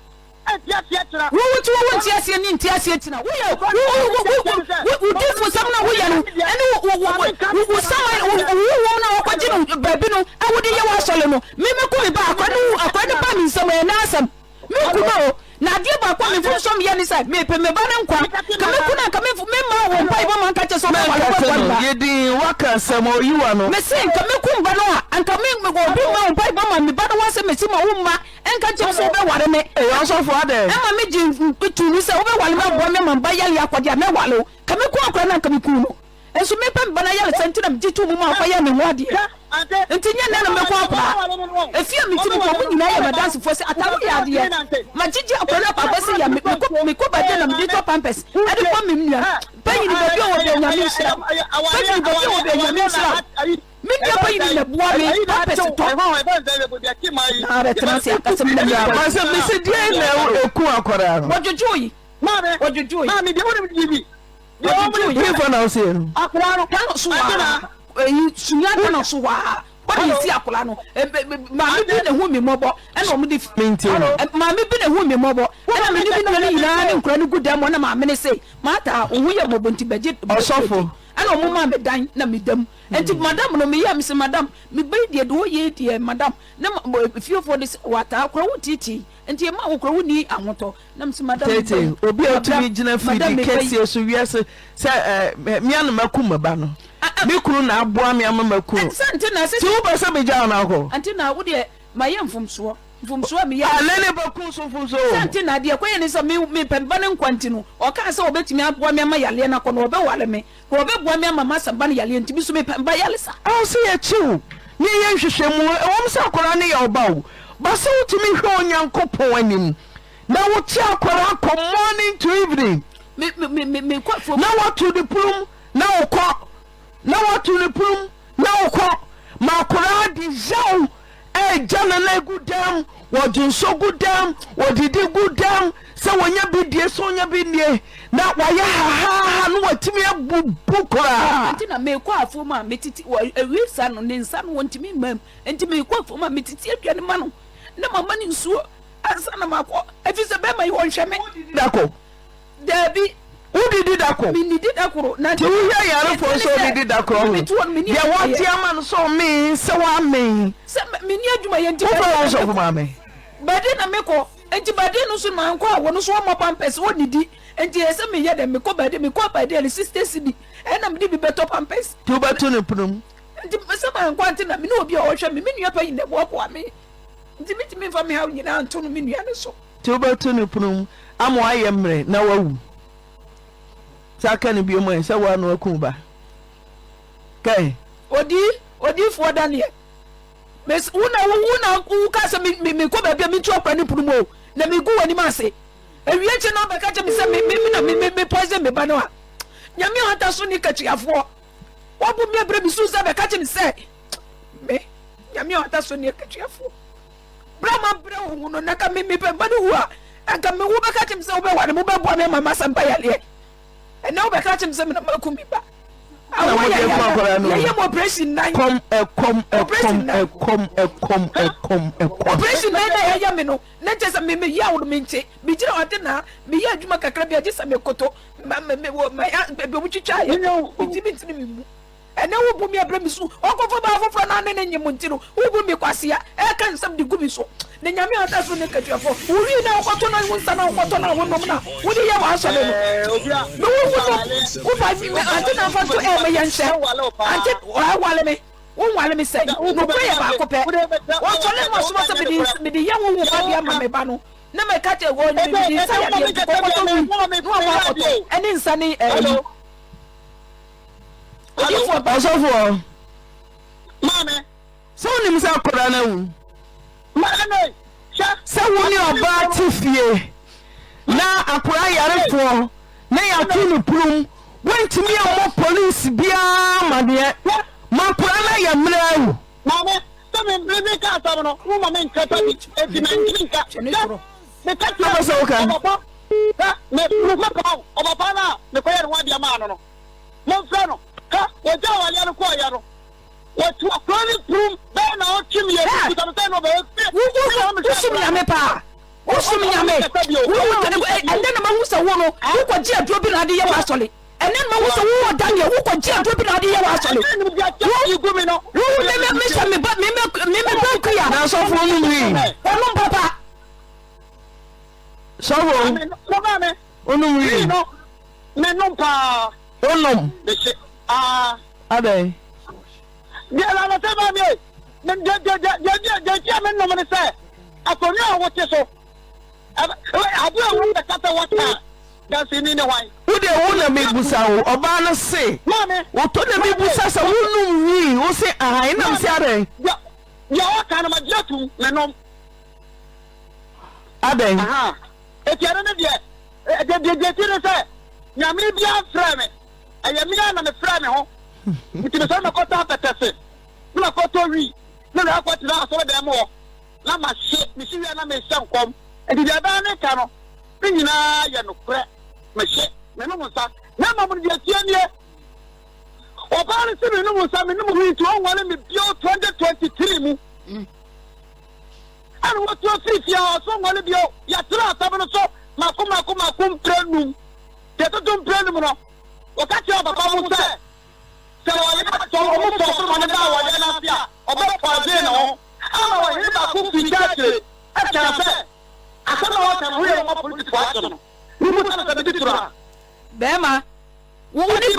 ntiasie tira wo wuti wo ntiasie ni ntiasie tina wo ye wo difu sam na wo ye no ene wo sama wo na wo kwaji no baby no awudi ye wa sole no me ko me ba akwani ba mi nsam e na asam me ku no na die ba kwa me fu so me ye ni say me pe me ba na nkwa ka me ku na ka me ma wo mpa ibo man ka che so me wa ye din wa waka samo you ano me say nka me kumba no a nka me go bi ma mpa mama me ba no wase me sima wo ma enka che so be ware me e yo so fo ade ma me ji pitu ni say wo be wale ma bo me mamba yale akwade me wale ka me ku akora na nka me ku no enso me pa mbana yale sentina me jitu mu ma fa ya me ho ade enti nya na me ku akora efia me ti ko mu nyina ya madanse fo se atawo ya ade ma jiji akora pa ba se ya me ko ba de na me jitu pampers ade ko me nua bayi ni ba bi o de nya me sira bayi ni ba bi o de nya me sira me dia bayi ni na bua me pampers to ara transi akase me na ma se me se die na oku akora no wojojoyi mami de woni bibi de woni you for now say akora no kan so wa sunya na so wa wọ́n yìí sí àkùlá no maame bi na hu mi mọ́bọ́ ẹ̀na ọmọdé maame bi na hu mi mọ́bọ́ ẹ̀na mi ni bi na yìí náà ne nkura ne gu dẹ́mu ẹ̀na maame ne sè maata òun yẹ mọ̀bọ̀ ntì bẹ̀jẹ̀ ọ̀sọ́fọ̀ ẹ̀na ọmọ maa mi dan na mi dẹ́mu ẹ̀nti madam no mi yẹ mi sẹ madam mi bẹ́ẹ̀ diẹ de o yẹ diẹ madam ne fiofo de wata akura wo titi nti ẹ ma okura wo ni ahotọ na mi sẹ madam tete obi a tumi gyina firi kẹsì esu wiase sẹ mia no maku maba no me kuru na aboa me amama kuru sante na se ti wo bese be ja na ko ante na wo de maye mfumso me ya alele ba ku so fumso sante na de kwaye ne so me pemba ne nkwanti no o ka se obetimi aboa me amayale na ko no obe wale me ko obe boa me amama samba ne yale ntimi so me pemba yale sa aw se ye chiu ni ye hwehwemu won se akora ne ya obawo ba se utimi hwe onyankopon anim na wo ti akora ko morning to evening me kwafo na what to the plum na wo na watu ne pum na okọ makora di jaw jana na gudam wodunso gudam wodidi gudam se wonya bidie so wonya bidie na waya ha no watimi abubukora anti na me kwa afo ma metiti ewisa no ne nsa no wontimi mam anti me kwa afo ma metiti aduane ma no na mama ni nsuo ansa na makọ efise be ma yo nhwe me dako dabi Udi did ako. Mi did akoro. Na ti wuya yare for so did akoro. Ya wati ama so me se wa me. Se me ni adwuma ye nti. Ko so kuma me. Bade na me ko. Enti bade no so man ko awo no so mo pampers wo didi. Enti ese me ye de me ko bade le sister sidi. E na me di bi beto pampers. Ti ba to ne punum. Enti se man ko anti na me no obi a wo hwe me nua pa yi ne bo ko ame. Enti mitimi fa me ha nyina anto no me nua ne so. Ti ba to ne punum. Amo ayemre na wawu. Saka ni biyo mwe, sawa anu wakumba. Kai? Odi fwa Daniel. Mes una ukasa mi kwa bebya mi chwa kwa ni pulumo. Na migu wani mase. Ewiyeche na bakache mi se mi poise mi banwa. Nyami hata su ni kachi afwa. Wabu mlebre mi suza bakache mi se. Nyami hata su ni kachi afwa. Brahma bra uno naka mi pembani huwa. Aka mi huwa bakache mi se ube wani mube buwa me mama samba yalie. And now we catch him some makumba. I am operation 9. Come. Operation 9. I am no. Let us me ya would mean say. Be Jina, me ya Jumaka Crabia, just a mekoto. My baby, which you try. You know, it's me. And now we put me a premise. Or go for an and your Montino. Who will be Quasia? I can't some the Gubiso. Then Yamia does when they cut your phone. Who you know what on one son or what on one woman? Would you have answered? No, who I think until I want to air my young self. Until me. Won't me say, no prayer about Cope. What's on them was supposed to be the young woman of Mamebano. No, my cat won't be and in sunny. Ọsọfọ. Mama. So ni mi sa akọda na wu. Mama. Se wo ni oba ti fie. Na akọda yarefo. Na ya tu ni prum. Wentimi amo police bia made. Ma akọda na ya mra wu. Mama, so me ka so no. Wo mama nkata bi. Eti na nkinka. Me ka so so ka. Me ko oba pa na me ko yare wa dia ma no. Mo fra no. Oja wale anu kwa yaro. Watu akwani prum bena ochimi ya kutamtano be. Ushimi ya mepa. Ushimi ya me. And then mamusa wono. Uko jia drobi na diye wasole. And then mamusa wono Daniel. Uko jia drobi na diye wasole. Me kuya. Na so fo ni wi. Onu papa. So wo. Onu wi. Me no pa. Onum. Adai. dia la la teba mi men je men no man say akonya wo te so abu awu da kata wata that's in ne wan wo de wo na me busa wo oba no se mame wo to na me busa sa wo num wi wo se aha ina msi are ya o kana ma jetu menom aben aha etiare ne de tire say nyame bia fra me ayamia na me fra me ho nti me so na kota petese na koto wi na akoti na so de mo na ma hye me hye na me hye nkom enti de ba ne ka no me nyina ye no kre me hye me no musa na ma mo de tie nie o ba ne se me no musa me no mo wi to wale me bio 2023 mu ana wo to fifia so wale bio ya tra ta no so makum prenum te to prenum no o ka ti o baba mo se se o ye ba to o mo so mo ne ba wa ye na sia o ba fa de no ama wa ye ba ku fi church e cha se asama wa ta mo ye mo politics wa so no ni mo ta ta bi tura bema wo ni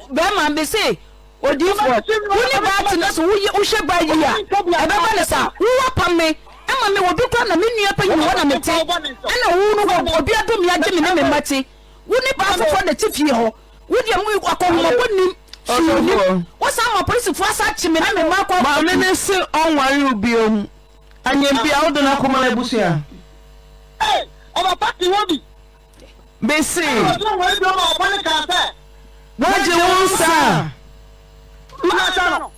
bema be say odifo wo ni ba na so wo hwe ba yi a e be ba ne sa wo pam me ama me wo dukwa na me nua pa yi wo na me te ana wo no obi adom ya gye me na me mate wo ni ba fofo na tifie ho wo de mu akomo bonim wo sa ma police fo asa chi me na me ma kwa ma me ne se onware obiom anyambia wo de na koma na busia o ba party wo bi be se o wo do ma o ba ne ka se wo je wo sa ma sa no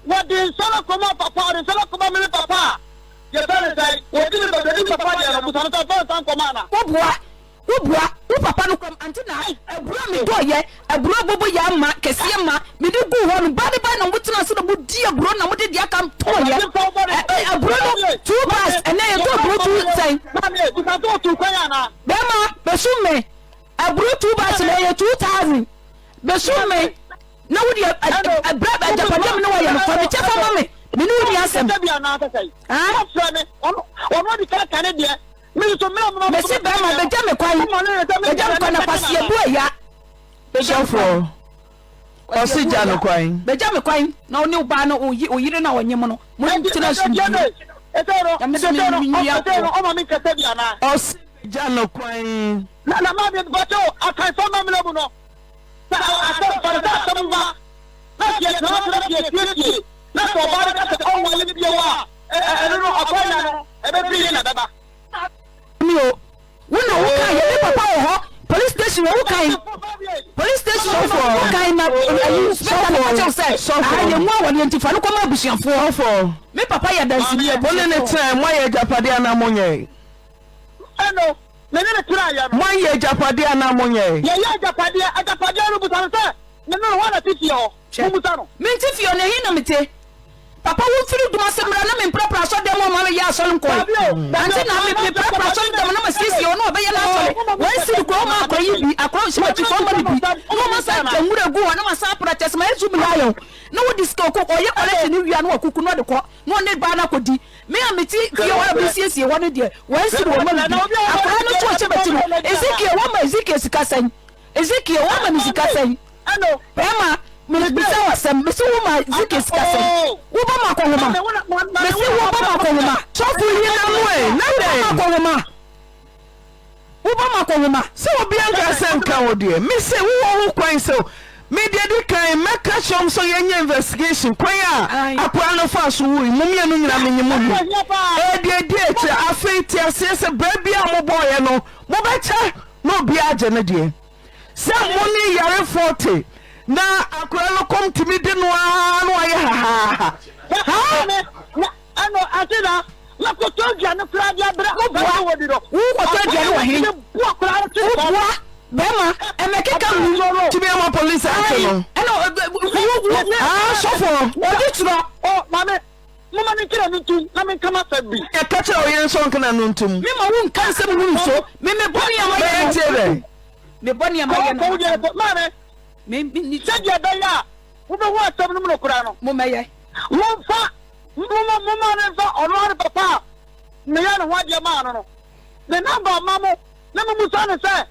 wo de sala koma papa de sala koma me papa ye bele say wo di be de papa de na busa na ta tan koma na wo papa no kom anti na ebura me do ye ebura bobo ya ma kese ma me de gu ho no ba na wutina so no di ebura na mo de dia kam to ye ebura no 2 bars ene ye to ebura 2 say ma me du ka to kwa ya na be ma be sume ebura 2 bars le ye 2000 be sume na wo di ebura Japan me no wa ye no fa me chefa ma me no di asem ah fra me ono di ka kan de me so me se ba ma be jame kwai be jame kwa na kwase ebu ya be shofo o si jano kwai be jame kwai na oni uba na oyire na onyem no mo ntina su o ma mi ka te bia na o si jano kwai na ma be bato akai fa ma me lebu no sa asa fa da tamba na ye na so ba ka te on wale bi wa no akwanya no e be bi na baba mi o wona wo kan ye papa wo police station wo kan police station wo kan na inspector na check say ah ye mu awon entifa no koma abusianfo for me papa ya dansi ni e bole ne time mo ye japade ana monye eno me ne tira ya mo ye japade ana monye ye japade no busan say me no wana tifio mu busan no me tifio na hin na mete papa wo firi duma semra na me prapra so dem mo ma ya so nko anti na me prapra so dem na me sisi ono obeya na so wan siri ko ma akoyi bi akro shi ma ti ko ma bi no ma sa tamure gu ho na ma sa protest ma ezu mi ayo na wo disco ko oye collect ni wia na okuku no de ko no ne ba na kodi me ameti fie wa bi siesie wo ne de wan siri wo ma bi akra no to che beti no ezekiel wo ma ezekiel sikasan ezekiel wo ma sikasan ano pema me bisa wasem me se wo ma zikes kase wo ba ma ko wo ma me se wo ba ma ko wo ma so fu yi na mo e na de ma ko wo ma wo ba ma ko wo ma se obi anka se nka wo de me se wo wo kwan se me de di kan meka shom so ye nya investigation kwan a akwa no fa so wo mu me no nyina me nyimu e de di eche afeti ase se ba bia mo boye no mo ba cha no bia age ne de se mo ni yare 40 na akura no kom timi de no aye ha ano atina na ko to dia no kra dia bra ko ba wo di do wo ko to dia no wa he wo kra ti wo bema emekeka mu timi ama police action no sofo odi tro o mame mama ni kira ni tu na me kama sabi e ka che oyen so nkana no ntum me ma wo nkan se mu so me boni ama ye tebe me boni ama ye no mame me ni tsaje da ya wo be wo atam no kura no mo meye wo fa mo ne fa ono papa me ya no wade ma no me namba mamo na mo musa ne se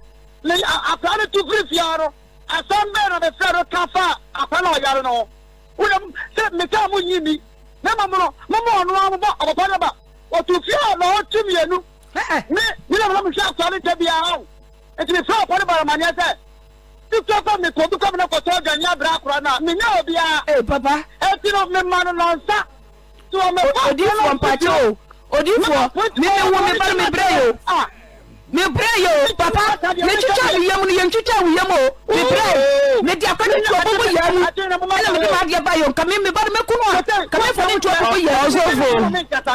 le afane tu free fiaro asambe na be fero kafa afana o yare no wo se me tell you me. Mama no ba o to fia no timienu. Me na me sha kwale te bia ha. Enti me fra kwale ba manya se. Tu to me ko du ko na ko to ganya bra akora na. Me nya obi a. Eh papa. Enti no me ma no nsa. To me odi fo mpacho. Odi fo me wo me ba me breyo. Me breyo papa. Me chucha wi yam ni chucha wi yam o. Me breyo. Me dia kwani to bo yam. Ele me ma dia ba yo ka me ba me kunu. Ka me fo ni to bo yam so fo.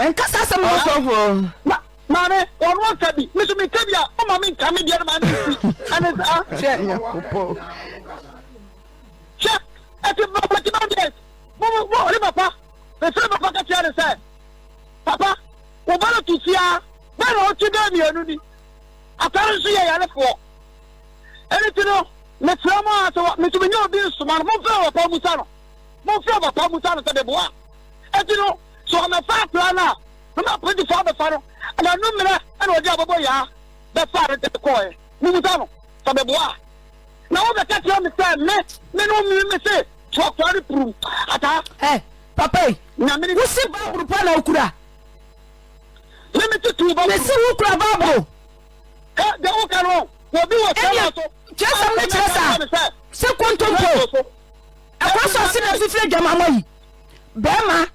En kasa se mo so fo. Mane, ono kabi. Me so me kabi a o ma me nka me dia na ma ni. Ana sa. Che. Che. Ati papa ti ma des. Mo le papa. Me se papa ka tia se. Papa, o ba tu sia. Ba no tu da mi anu ni. Atare so ye yare fo. Eni ti no, me trama so me tu me nyo bi so ma mo fe papa musa no. Mo fe papa musa no se de boa. Eti no, so me fa plan na. Na put the father faro. Ana no mera, ana odi abobo ya. Be fare te ko e. Mu musa no, se de boa. Na o be ka tira me se me no me se. So kwari puru. Ata. Papa, na me wo se Bible pa na okura. Me tutu ba. Me se wo kura Bible. De o karo. Wo bi wo tell so. Chesa me chesa. Se kontompo. Akwaso se na fifre jama moyi. Bema.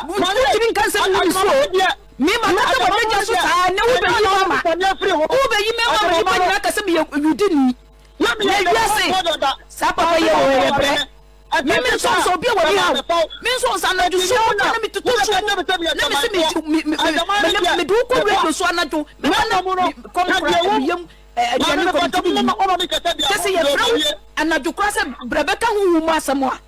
Wo tin kan se mu so. Me ma na ta wo meja so ta na wo be yi mama. Wo be yi me mama yi ba nyina ka se be yudini. Na me ya se. Sa papa ye wo ye bre. Me so be wo ni ha. Me so sa na ju so na me tutu so. Na me se me du ko radio so na ju. Me na kom kra yem aduane ko tutu. Kese ye fra anadwo kra se brebeka hu mu asemo a.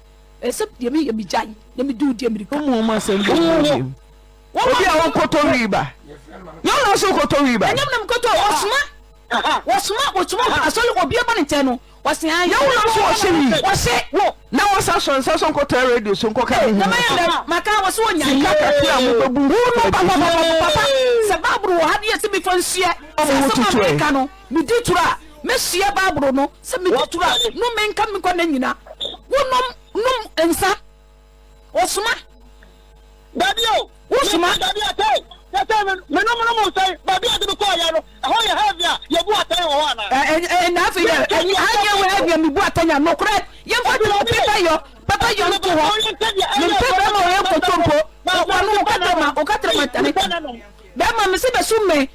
Ese ye me jai. Ye me du die me ko mu ma sem. Obi a won koto riba. Yo no so koto riba. Enyam nam koto osuma asole obi eba ne teno. Wasi an yo no so ohiri. Wase na wasa so koto radio so nkoka ni. Na maka wase onya kaka kira mo bebu. No papa. Se babru wo hade ese bi fansia. Se so America no. Mi ditura. Me sia babru no. Se mi ditura. No menka mi kwa na nyina. Wonom ensa. Osuma. Babio. Osuma. Me no say babio de ko ya no. Ho ya havia ye bu atan wo wana. Na afi ya anya we havia mi bu atanya no correct. Ye fa do papa yo no to ho. Me papa mo ye ko tompo. Wa no o katrema tane. Be ma me se be summe.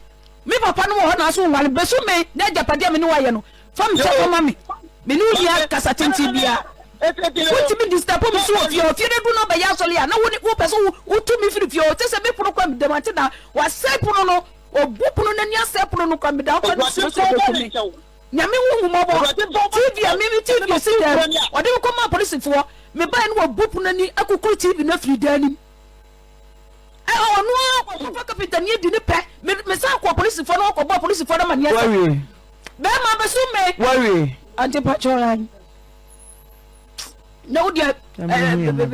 Me papa no ho na so wale be summe na japade me ni wa ye no. Fam che mama me. Me ni dia kasa tenti bia. What me disturb me so of your do no be ya sole ya na wo person wo to me free fio te se be pro kwa de mate da wa se pro no obu pro no nia se pro no kwa me da kwa so so ko me nyame wo mo bo TV a me TV si there o de ko ma police fo me ba ni obu pro no ni akukuru TV na free da ni o no ko kapita ni di ni pe me sa ko police fo no ko bo police fo na ma nia worry be ma be so me worry anti patrol no dia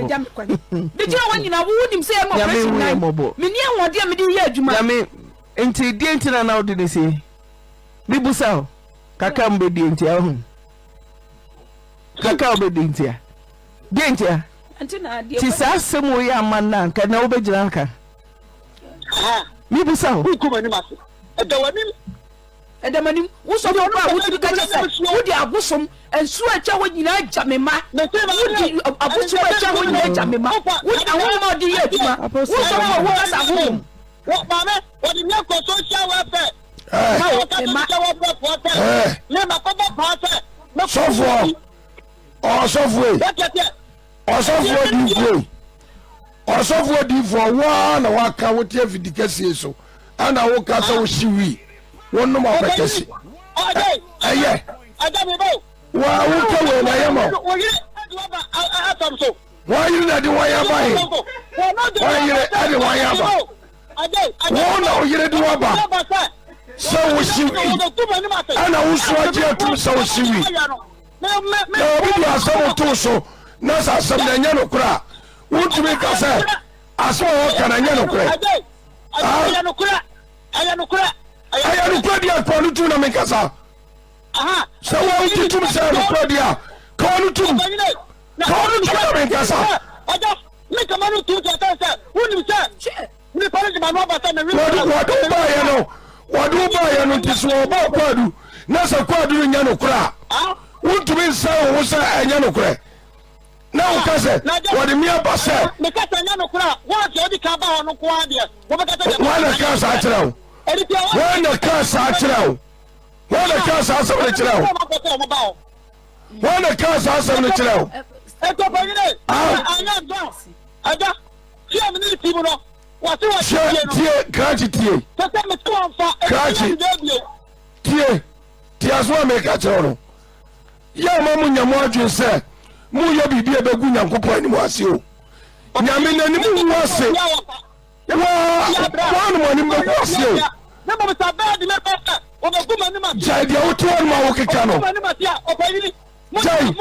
jam kwa de jira wanyina wo nim se mo operation nine me ni anwode me de ye adwuma ya me enti die enti na wo de se bi busa kaka mbe die enti ahun kaka obe die enti a die enti a anti na die ti sa semo ya manna ka na wo be jira nka mi busa Ku ko mani maso. Edamanim wo so do ba wo ti ka jese wo di abusom ensu acha wo nyina jamema wo di abusom acha wo nyina jamema wo awon ma di ye aduma wo so wo asa ho wo mama wo di me ko social welfare ma wo ka social welfare for te me ma ko ba pa te me sofo di fo wa na wa ka wo te vidikasi so ana wo ka so shiwi won no ma bekesi aye me bo wa wo ke we na yemo wo yire adwa atam so wa yire na di wa ya ba he wa yire ade wa ya ba wo na wo yire di wa ba so wo shiwi ana wo so aje tu so wo shiwi na obi di aso to so na sa sam na nya no kura wo tumi ka se aso wo kana nya no kura aya no kura dia ko no tu na me kasa so wo tu tu se no kura dia ko no tu na me kasa me manu tu ta ta woni se ni pare di manu ba ta na wadu ba ya no tiso ba kwadu na sa kwadu nya no kura wontumi nsa wo sa anya no kura na o ka se wadi mi aba se me ka ta nya no kura wa se odi ka ba ho no ko ade wo ba ka ta wala ka sa akyerɛw wala ka sa akyerɛw wala ka sa asɛm ne kyerɛw wala ka sa asɛm ne kyerɛw eto ba yire anya do ada ti am ni ti mo no wa ti wa tie krachi tie tete me to anfa krachi tie aso America kyerɛw no ya ma mu nyamo adwen sɛ mu yɛ bibia bɛgu Nyankopɔn anim ase o nyame nanim wo ase wa no anim bɛgu ase o na mo ta ba di me ba o be gu mani ma jai dia wo to no ma wo keka no jai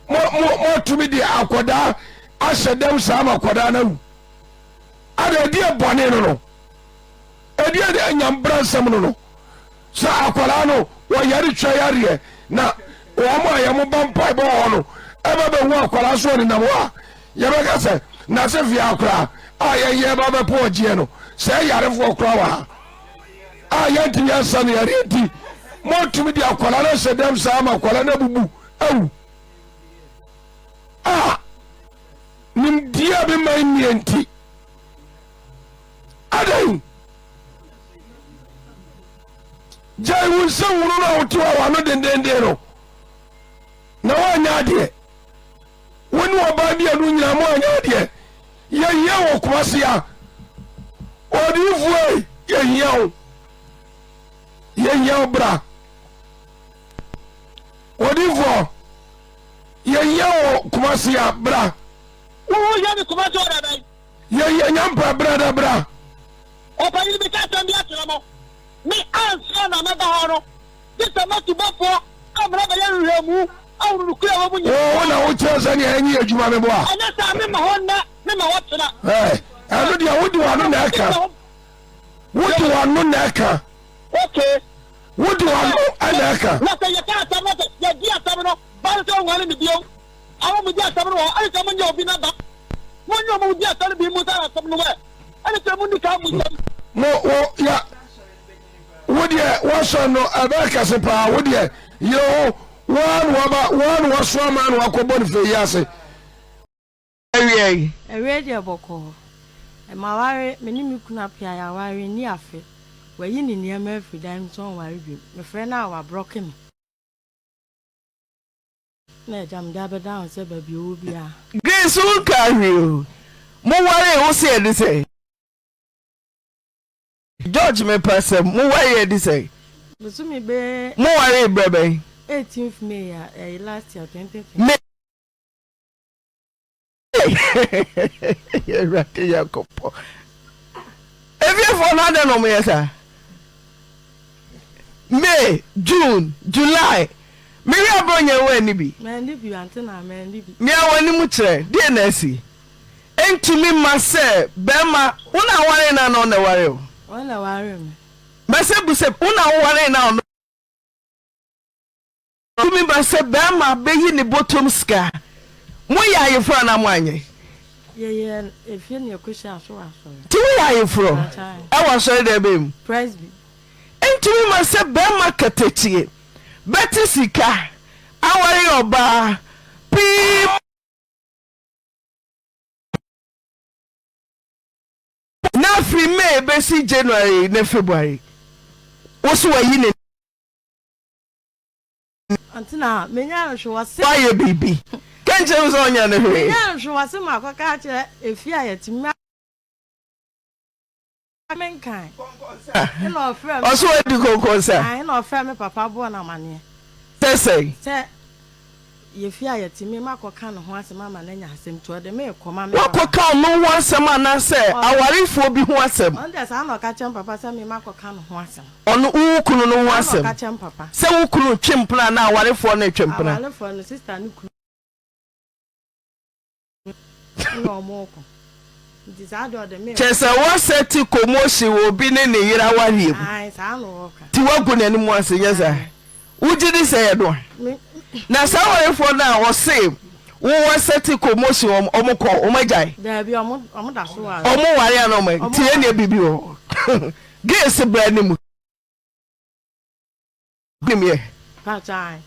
motumi di akoda ahyɛ dɛm saa ma akoda na wu ada di bɔne no edi anyambra nsɛm no sa akoda no wo yare twa yare na wo ma ya mo bampai bo ho no eba be hu akoda so ni na wo a ye be ka se na se fi akora a ye ba be po gie no se yare fo akora wa a ye ntimi asa no yare di motumi di akoda na hyɛ dɛm saa ma akoda na bubu awu nimdia be mai nienti adai jai wun se wunu na otuwa wa no dendende no na wa nya de woni oba bia no nyina mo anya de ye wo kwase ya odi vuoi ye bra odi vuo ye wo kwase ya bra wo ya ni kuma to da dai ye nyampa bra da bra o pa ni bi ka tan bi atira mo mi ansa na me ba horo ti tamatu ba fo amra ba ya remu awru ku ya wo o na wo chesa ni enyi adwuma me bo a anya sa me ma honna me ma wotena anu dia wodi wanu na aka okay wodi wanu ana aka na se ya ka ta mo ya di atam no ba se ngani mi bio awo mu di atam no ani ka mo nya obi na ba mo nya mo di atam bi mu ta atam no we ani ka mo ndi ka mu mo ya wodi wo so no abeka se pa wodi yo one was one man wa ko bon fe yase ewe de boko e ma ware meni mi kuna pia ya ware ni afe wayi ni niam afidan so ware bi me frɛ na wa broken na jam da be down se ba bi o bia grace won carry o mo ware wo se edi say George me person mo ware edi say busumi be mo ware brebe 18th May last year 2020 Rake Yakopo if you for na no me yesa May June July me ya bronye we ni bi antena me bi me awani mu kire de na asi entumi ma se bema una ware na no na ware o wala ware me bese buse una ware na no tumi ba se bema beyi ni bottom ska mo ya yefra na mo anye ye efie ne kusha so aso ti wo ya yefro e wa so de bem presby entumi ma se bema katetie beti sika awari oba pi na free May besi January na February woso wayi ne antena menya nhwe wase why baby kenje uzo onya ne hwe menya nhwe wase makoka kire efie ayetimi amenkan ina ofra me oso edi konkonsa ina ofra me papa bo na mane say yefie ayetimi makoka no ho asem ama na nya asem to de me koma me wakoka no ho asem ana say awarefo bi ho asem on dey say na ka chem papa say me makoka no ho asem ono ukunu no ho asem ka chem papa say ukunu twempna na awarefo na twempna awarefo no sister no kunu no moko dizado de me chese wo seti komoshi wo bi ne ne yira wariem ai sa no woka ti wagu ne mu ase nyeza ujidi say do na sa awarefo na wo say wo seti commotion omoko omajai there be omo da so wa omo ware an omo tie ne bibi o gesi bra ni mu nimye pa chai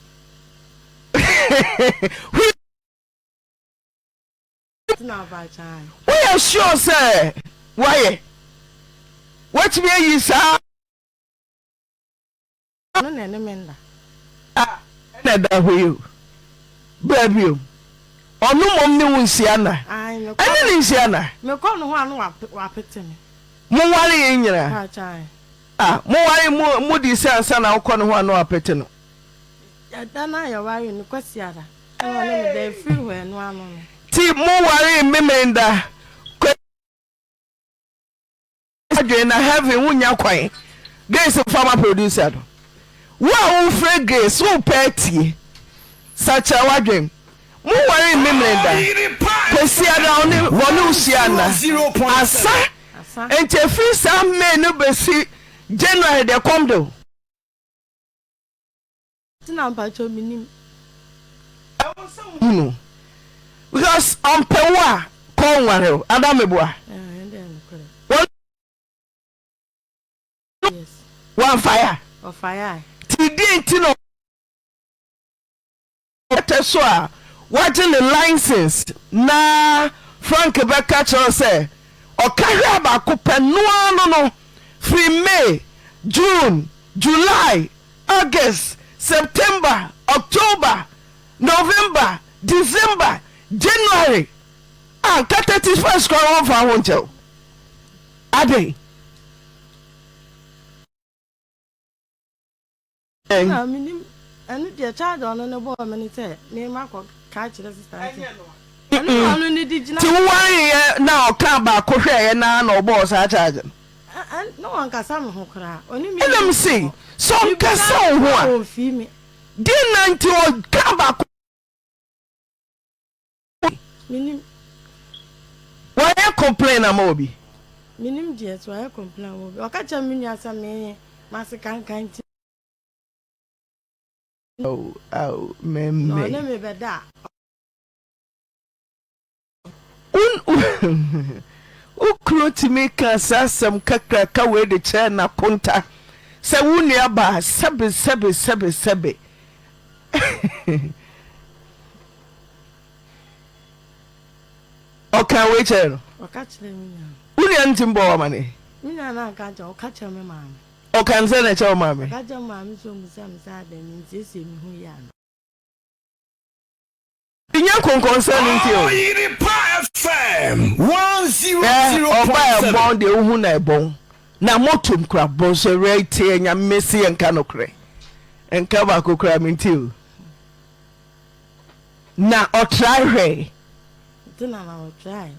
na pa chai we are sure say why what me yi sa no ne menda na da hoyo baby onu mom ni wunsia na ai ani ni nsia na me ko no ho anu wa pete me mo ware yin nyira pa chai mo ware mo di sansa na ukọ no ho anu apete no ya dana ya ware ni kwasiara e wona me da free ho enu anu ti mo ware memenda adwe na heaven wunya kwan grace farmer producer do wo free grace wo party sacha wadwen mo ware memenda kwasiara onu usiana asa ente free some men no besi January de come do tina pa cho minim because on pewa kon ware adameboa yes one fire of fire ti no so a what in the license na Frank Beka cho say o carry ba ko penua no free May June July August September October November December January ah 31st score for woncho ade na minim anu dia child ono no bo mani say me ma ko ka chire sister anu ni di jina ti wan na o ka ba ko hwe na na obo sa charge no one ka sam ho kra oni mi let me see so ka so ho a fi mi di 90 o ka ba ko minim why complain am obi minim dia so I complain obi o ka cha mi nya sa me masikan kan ti oh meme no na me beda ukrotimi ka sasam kakra ka we de che na konta se wuni aba sebe okay we che no ka chire mi nya wuni antimbo wa mane mi nya na ka cha o ka cha me ma okay nse na che o ma me ka cha ma mi so musa da mi nsese mi hu ya no inya konkonsa nti o Oyerepa FM 100.7 oba ebon de ohu na ebon na motum kra bonso rate enya mesi enka no kre enka ba kokra minti o na o try hwe tina na o try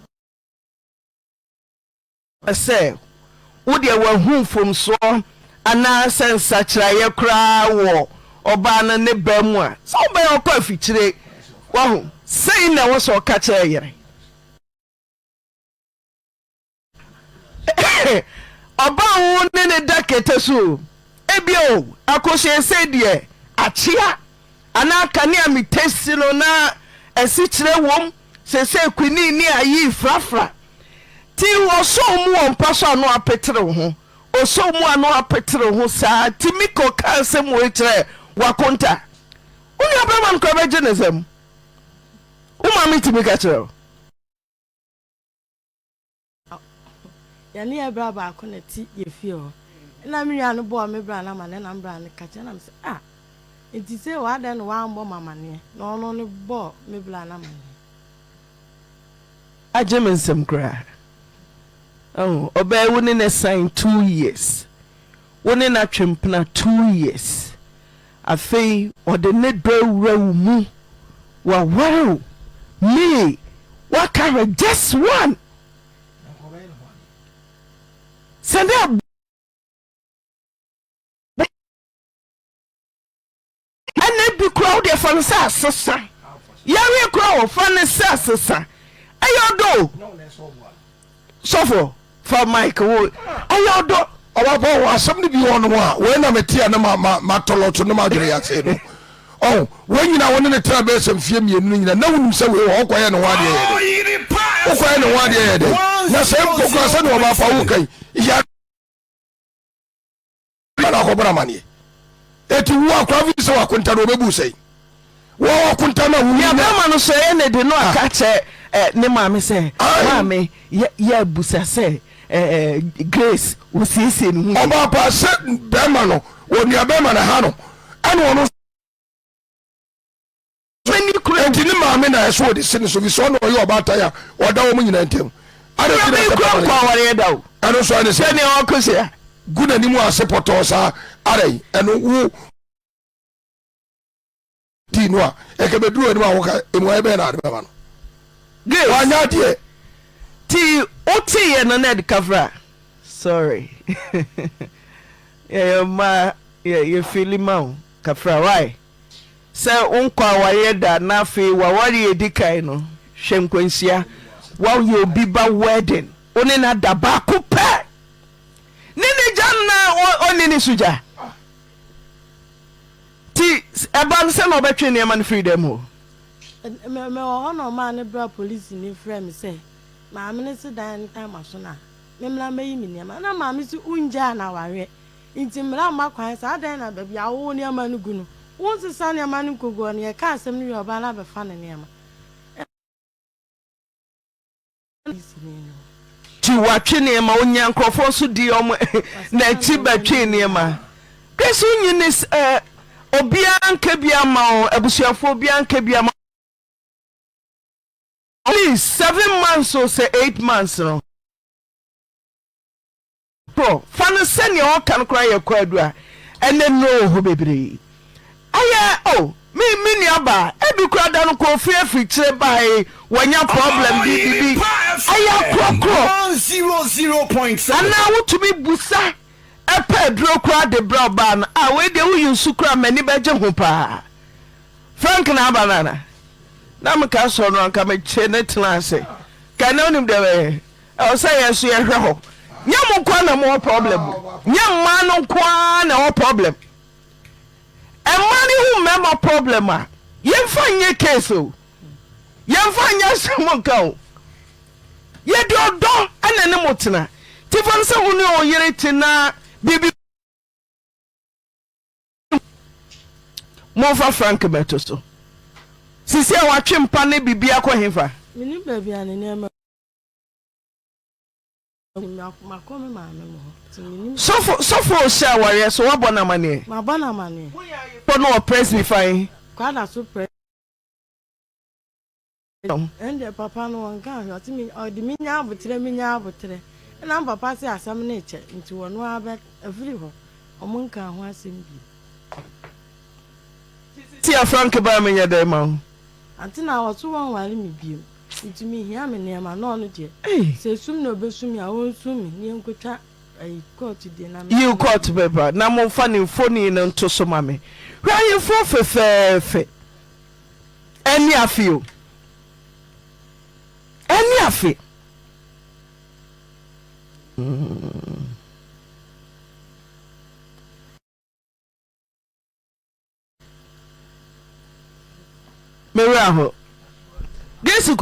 say wo de wa hu fom so ana sensa kira ye kra wo oba na ne ba mu a so ba yo kwa fichire wo sei na wo so ka kira yere oba wo ne dakete so ebio akoshe sei de achia ana kania mitesi no na esi kire wom se kwini ni ayi frafra ti wo so mu on paso no apetre ho o so mu ano apetre ho sa ti miko kanse mu ekire wakonta uni abaman ko be genesem o ma mi ti mika kire ya ni ebra ba ko na ti ye fi o na mi ya no bo me bra na ma na bra ne ka kire na me say ah enti say wa da no wa mbo mama ne no no ne bo me bra na ma ajemensem kra oh obey woni na sign 2 years woni na twempna 2 years afei ode ne drawura mu wa wow me what carry just one send up and be crowd there for sasa yari crowd for sasa ayodo so for Mike ayodo Oba asam ni bi wono a we na metia na ma tolo to no ma dwere ya se no oh when you na won ne tra be sem fie mienu nyina na wonum se we ho koye no wade ye o koye no wade ye de na se kokko se no ba fa wo kai ya na ko bra manie eti wo akwa vi se wa konta no bebu sei wo konta na wu ya ba ma no so ye ne de no aka che ne maame se maame ya busa se Grace wo siesie no hu oba pa se be ma no woni abe ma na ha no ane wono enti ni maame na eso de sene so bi so no yo ba ta ya oda wo mu nyina ntem ade ti na ko kwa ware da o ane so ane se ne o ko se guna ni mu asepoto sa are eno wo ti no a e ke be duro ni ma wo ka e mo e be na ade ba no Grace wanya de ti o ti ye no na de kafra sorry yeah ma you feel ma kafra why se unkwa ware da na fe wa ware edikai no hwenkwansia wa ye obi ba wedding oni na da ba ko pe ni ne janna oni ni suja ti eban se no betwe ne man freedom ho me ho no ma ne bra police ni frame say ma me ne se dan time aso na me mla mayi mi ne ma na ma me se unja na ware inti mla ma kwan sa dan na ba bia wo ne ma no gu no won se sa ne ma no kogo ne ka asem ne yoba na be fa ne ma ti watwe ne ma onya nkrofo so di om na ti batwe ne ma kesi nyine obia nka bia ma abusuafo obia nka bia ma please 7 months or say 8 months no pro fana sene o kan kra ye kwadu a ene no ho bebre aya oh me ni aba e bi kra da no ko free kire bai wanya problem bi aya kro 0.7 ana wo to be busa e pa dro kra de bra ba no a we de wo yusu kra mani ba je ho pa frank na banana na me ka so no ka me che ne tlase ka na onim de we o say yeso ye hwe ho nyam kwa na mo problem nyam ma no kwa na o problem e mani hu me mo problem a yemfa nye case o yemfa nya somo ka o ye de odo ana ne motena ti fon se hu ne o yere tina bibi mo fa frank beto so sisi a watwe mpa ne bibia ko hefa mini baby ane ne ma makome maame mo sofo sha ware so wabo na mane ma bana mane po no press me fine kwada so press ende papa no wonka hwati mi odi minya abotre na papa se asam na eche nti wono aba afiri ho omonka ho asem bi ti a frank ba menya dey ma anti na wotu won ware mi bi nti mi hia me ne ma no no de se sum na obesum ya won sum mi ne nkotwa ai court de na you court paper na mo fa ni phone no nto so ma me hwa ye fo fefefe eni afio Meraho Gesi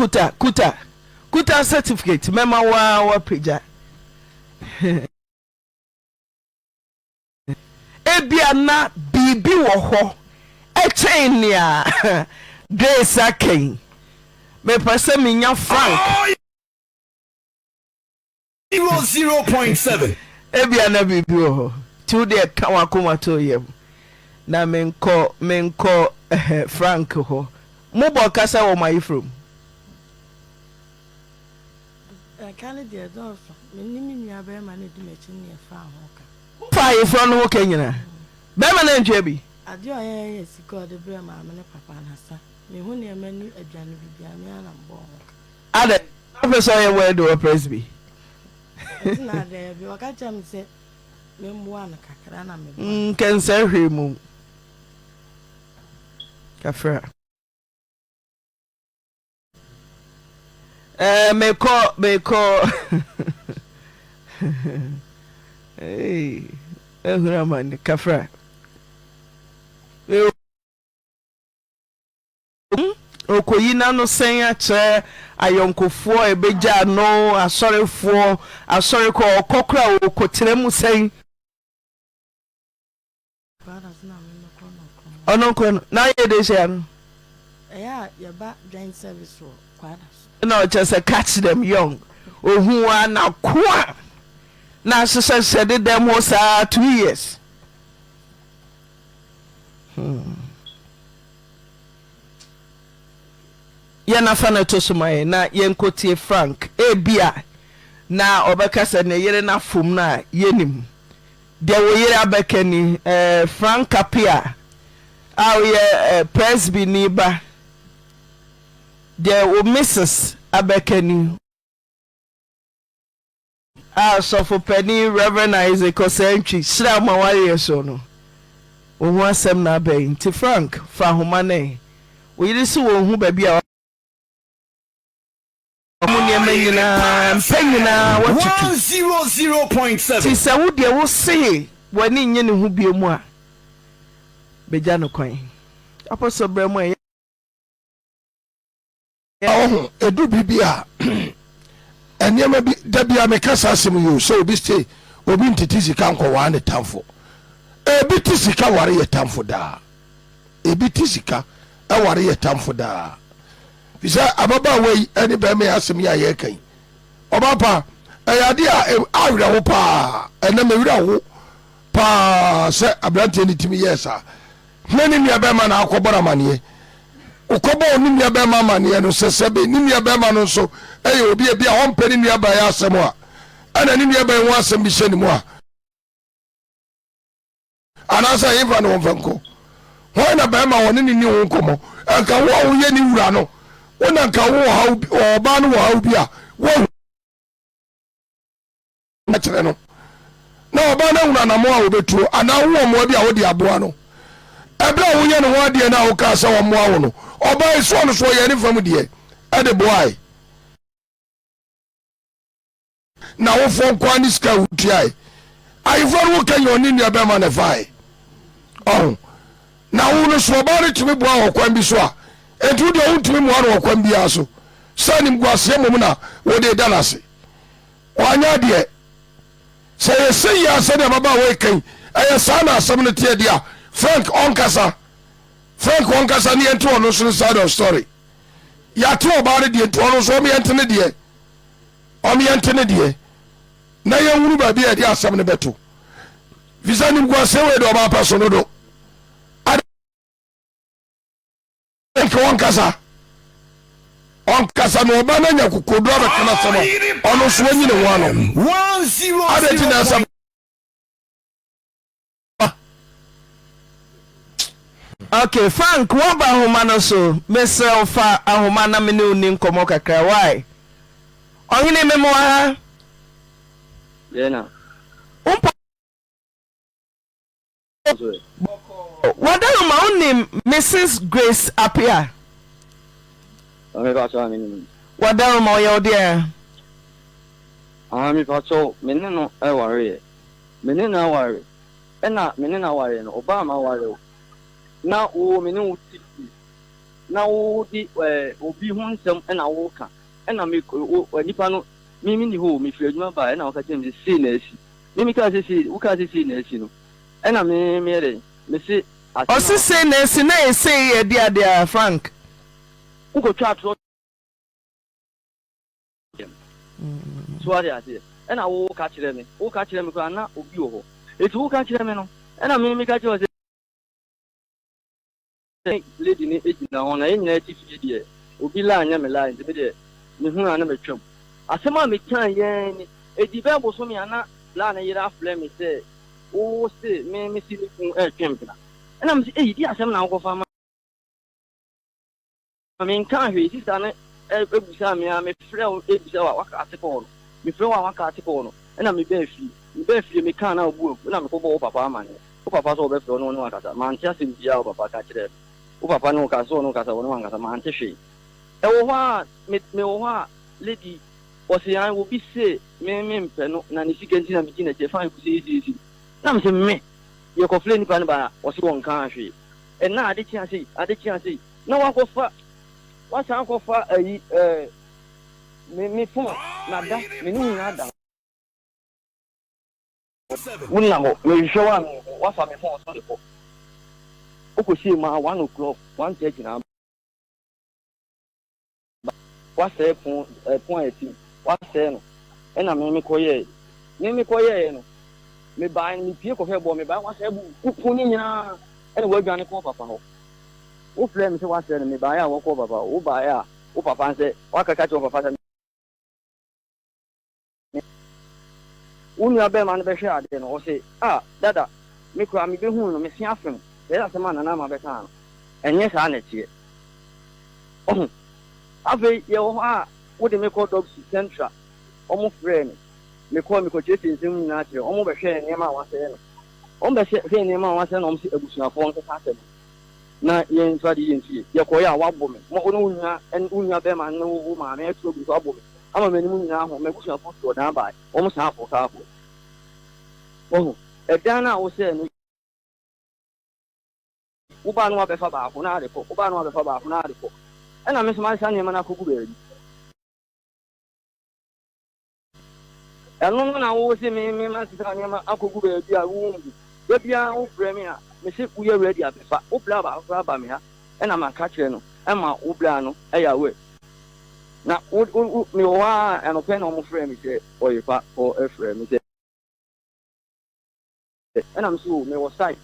kuta certificate mema wa peja ebia na bibi wo ho echen nia Grace aken me pese minya frank 0.7 ebia na bibi wo ho tu de ka wa koma to yem na menko frank ho mo bo kasa wo mai from kale de do meni mi nua be ma na du mechi ne fa ho ka fa ye from no ka nyina be ma na ntwe bi ade o ye sika de bre ma me ne papa na sa me hu ne mani aduane bibia me ana mbo ho ka ade professor ye we do press bi na de bi waka cham se me mbo ana kakra na me ken se hwe mu kafra meko hey ehura man kafra okoyina no sen ache ayonkofo ebeja no asorefo asore ko okokra okotere mu sen ononko na ye de share no ya ba joint service wo kwadas no just catch them young ohu ana kwa na sese dem ho sa 2 years yana fana to sumaye na yenkotie Frank ebia na obekasa ne yere na fom na yenim de wo yere abekani Frank Kapia aye presby ni ba de wo Mrs abekani so for penny Reverend Isaac Osentry shira ma ware so no ohu asem na abai ti Frank fa homa ne wo yere si wo hu ba bia Pengina 100.7 ti se wo de wo se wani nye ne hu biemu a beja no kwan apostle bremu e edu bibia eniema bi da bia me kasa asem yo so obi stay obi ntiti sika nko wa ne tamfo ebi ti sika ware ye tamfo da ebi ti sika e ware ye tamfo da bisa ababa wei eni be me asem ya ye kan obapa ayade a awira wo pa ena me wira wo pa se abrante ni timi yesa nani mi abema na akobora mane ukobo ni mi abema mane no sesebe ni mi abema no so obi e bia won peni mi abaya asem a ana ni mi abaya wo asem bi sheni mu a ana sa yifa no mfanko ho na bema won ni wo nkomo anka wo ye ni wura no wona nka wo ha oba no wo ha bia wo na kire no na oba na wuna na mo a obetuo ana wo mo bia wo di aboa no ebra wo ye no ho ade na wo ka sa wo mo awo no oba iso no so ye ni fam de e de boy na wo fon kwa ni ska utiai ai for wo kan yo ni ne be ma na fai na wo no so ba ri tumi boa wo kwan bi so a etu de untumi mu aro kwam bia so sani mguase mum na wo de danase wanya de se yesi ya se de baba we kan aya sana asem ne tie dia Frank onkasa ni ento ono so side of story ya to obare de ento ono so me yentene de na ye wuru ba bia de asem ne beto visa ni mguase we de oba pa so no do onkasa no ba na nya kokodo abekana sama ono so anyi ne ho ano 10 adeti na sam okay Frank wo ba homa no so mesel fa ahoma na me ne oni nkomo kakra why ohine memo ha yena wadaro ma oni Mrs Grace Apia ame ba so amini wadaro ma oye ode ami pa so menne no e ware menne na ware ena menne na ware no oba ma ware na wo menne wo ti na wo di obi hu nsem ena wo ka ena me nipa no mimi ni ho me fi adwuma ba ena wo ka tem se na asi mimi ka se wo ka se na asi no ena me mere me se osise na esi na ese ye dia dia Frank uko chat so ari ati ena wo ka kire me ko na obi oho etu wo ka kire me no ena me ka kire lady ni ejina ho na enyina ti fi die obi la anya me la nti de me hu ana me twam asema me kan ye ni edi be bo so me ana la na yira afle me se o se me si ni kun twempina ena me se di asem na wo fa ma me kan hwe si sa na ebusa me a me frɛ ebusa wa waka ate ko no me frɛ wa waka ate ko no ena me be fi me kan na obu na me ko bo papa amane o papa so be frɛ no no akata man tia sim bia o papa ka kire o papa no ka so no ka sa wo no akata man te hwe e wo ha me wo ha lady o se an wo bi se me mpe no na ni sikenti na me gina je fa ku si na me se me ye ko fle ni pa ne ba o se won kan hwe e na ade tia sei na wa ko fa what's uncle for a me phone, not that, me not that. Wouldn't me show one what's on my phone. Who could see my 1 o'clock, 1:30 now? What's the point? What's the and I may call ye. Me buy me pick of her boy, me buy what's able to put in and we're going to call papa. Who flames what's me buy our call papa, who buy her, who papa say, what can catch over father. Only a bear man be shared then or say, dada, me cry me be who me see after. There's a man and I'm a better. And yes, I net here. Oh, I've what they make call dogs central, almost friend. Me call me coaches in natural, almost sharing near my one. Almost sharing near my one, almost a bush of phone to pass it. Now, yen study in tea, your coya, one woman, more and Unia Beman, no woman, I told you, I'm a minimum now, my bush of phone to down by almost half of half. Oh, a Dana was saying. Ubano be faba kuna de ko ubano be faba kuna de ko ena me sma san yema na kuku be eno na wo se me ma sita yema akuku be bia wo be bia wo frame a me se ku ye ready abefa wo bla ba me ha ena ma ka kire no ema wo bla no eya we na wo me wa eno pe no mo frame se oyepa o frame se ena me so me wo site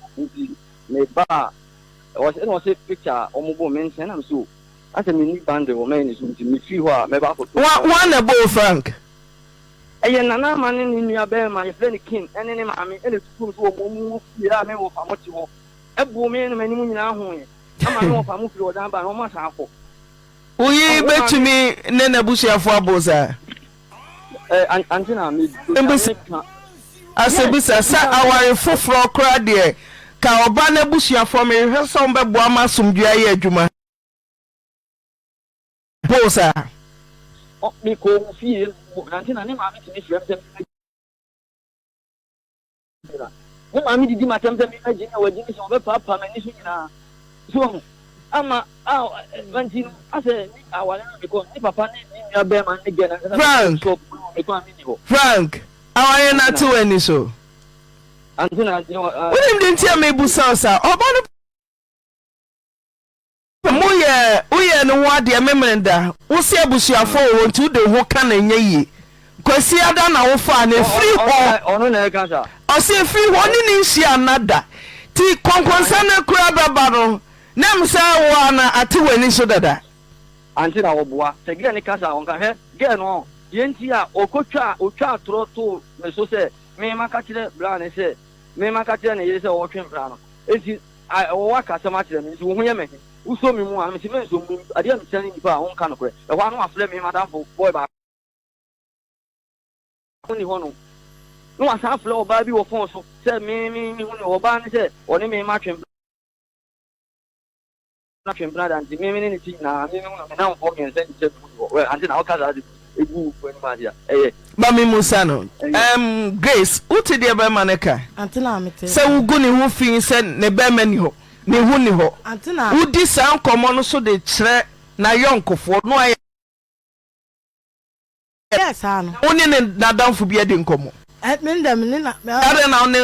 me ba was a picture or mobile mention. I'm so as a mini band of men is to me see what maybe one above Frank. And another man in your bear, my friend King, and any mammy, and it's good to move. Yeah, I know how much you want. A woman, many women are home. I'm not a move down by almost half. Will you bet to me, Nena Bushia for Boza? Antina, as a business, our full floor crowd there. Ka oba na busia for me hwesom be boa masomdua ye adwuma bosa me ko fie nantina ne ma me tini frem tem ne ma me didi matem tem me agina wagini so be papa me ni so nyina so ama wanti ase ni awale na ko ni papa ni nya be ma ne gena Frank awaye na to ani so Antina, we didn't tell me Busasa. We no what the memoranda. We see Busia for to the who can and ye. Kwesi ada na wo fa na free ho. Ono na ka sa. O se free ho ni nsia nada. Ti konkonsa na kura baba no. Nam sa wo na ate wani so dada. Antina wo boa. Se gida ni ka sa on ka he. Ge no. Yenti a otwa tro to me so se me maka kire bra ne se me maka kire ne yese o twen bra no enti o waka sama kire me so hu ye me uso mi mu a me se me so mu ade am tani ni ba on ka no kre e wa no afle me madam fo boy ba oni hono no wa sa afle o ba bi wo fon so se me hu ne o ba ne se oni me ma twen na twen bra dan ti me ni ti na me hu na na fo me se ti we anti na o ka za egu ko ni ma dia Mami Musano. Grace, uti dia be maneka. Antina amete. Se ugu ni hu fin se ne be mani ho. Ne hu ni ho. Antina. Udi san komo no so de kire na yonkofo no aye. Yes, ano. Oni ne nadamfo bi edi nkomo. Mendem ni na. Are na oni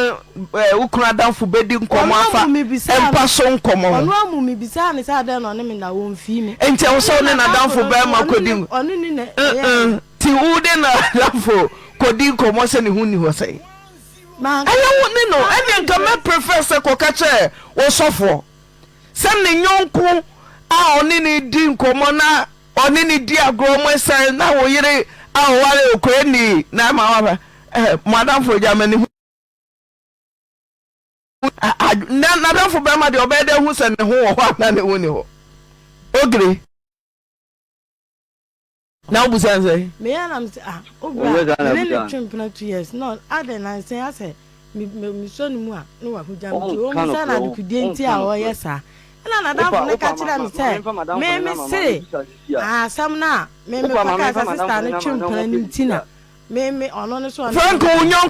ukuna damfo be di nkomo afa. Empa so nkomo. Onu amu mi bisa ni sa de no ne me na wo mfi mi. Enti wo so ne nadamfo be makodi. Onu ni ne. Ti ude na damfo kodi nkomo se ne hu ni ho sai. Ma. Ayo ni no, ene nka me professor ko ka che wo sofo. Se ne nyonko a oni ni di nkomo na oni ni di agro mo sai na wo yire a wale okoni na ma wa madam for Germany na dan for Bama de obede hu se ne ho ho na ne woni ho ogre na obusan say me am say obra me le twempna 2 years no ade na say ase me so ni mu a no wa hu jam ti o mu sa na dukudie nti a o yesa na dan for na ka kira me say me say sam na me paka sa sister no twempna ni ntina me ono ne so Franco unyon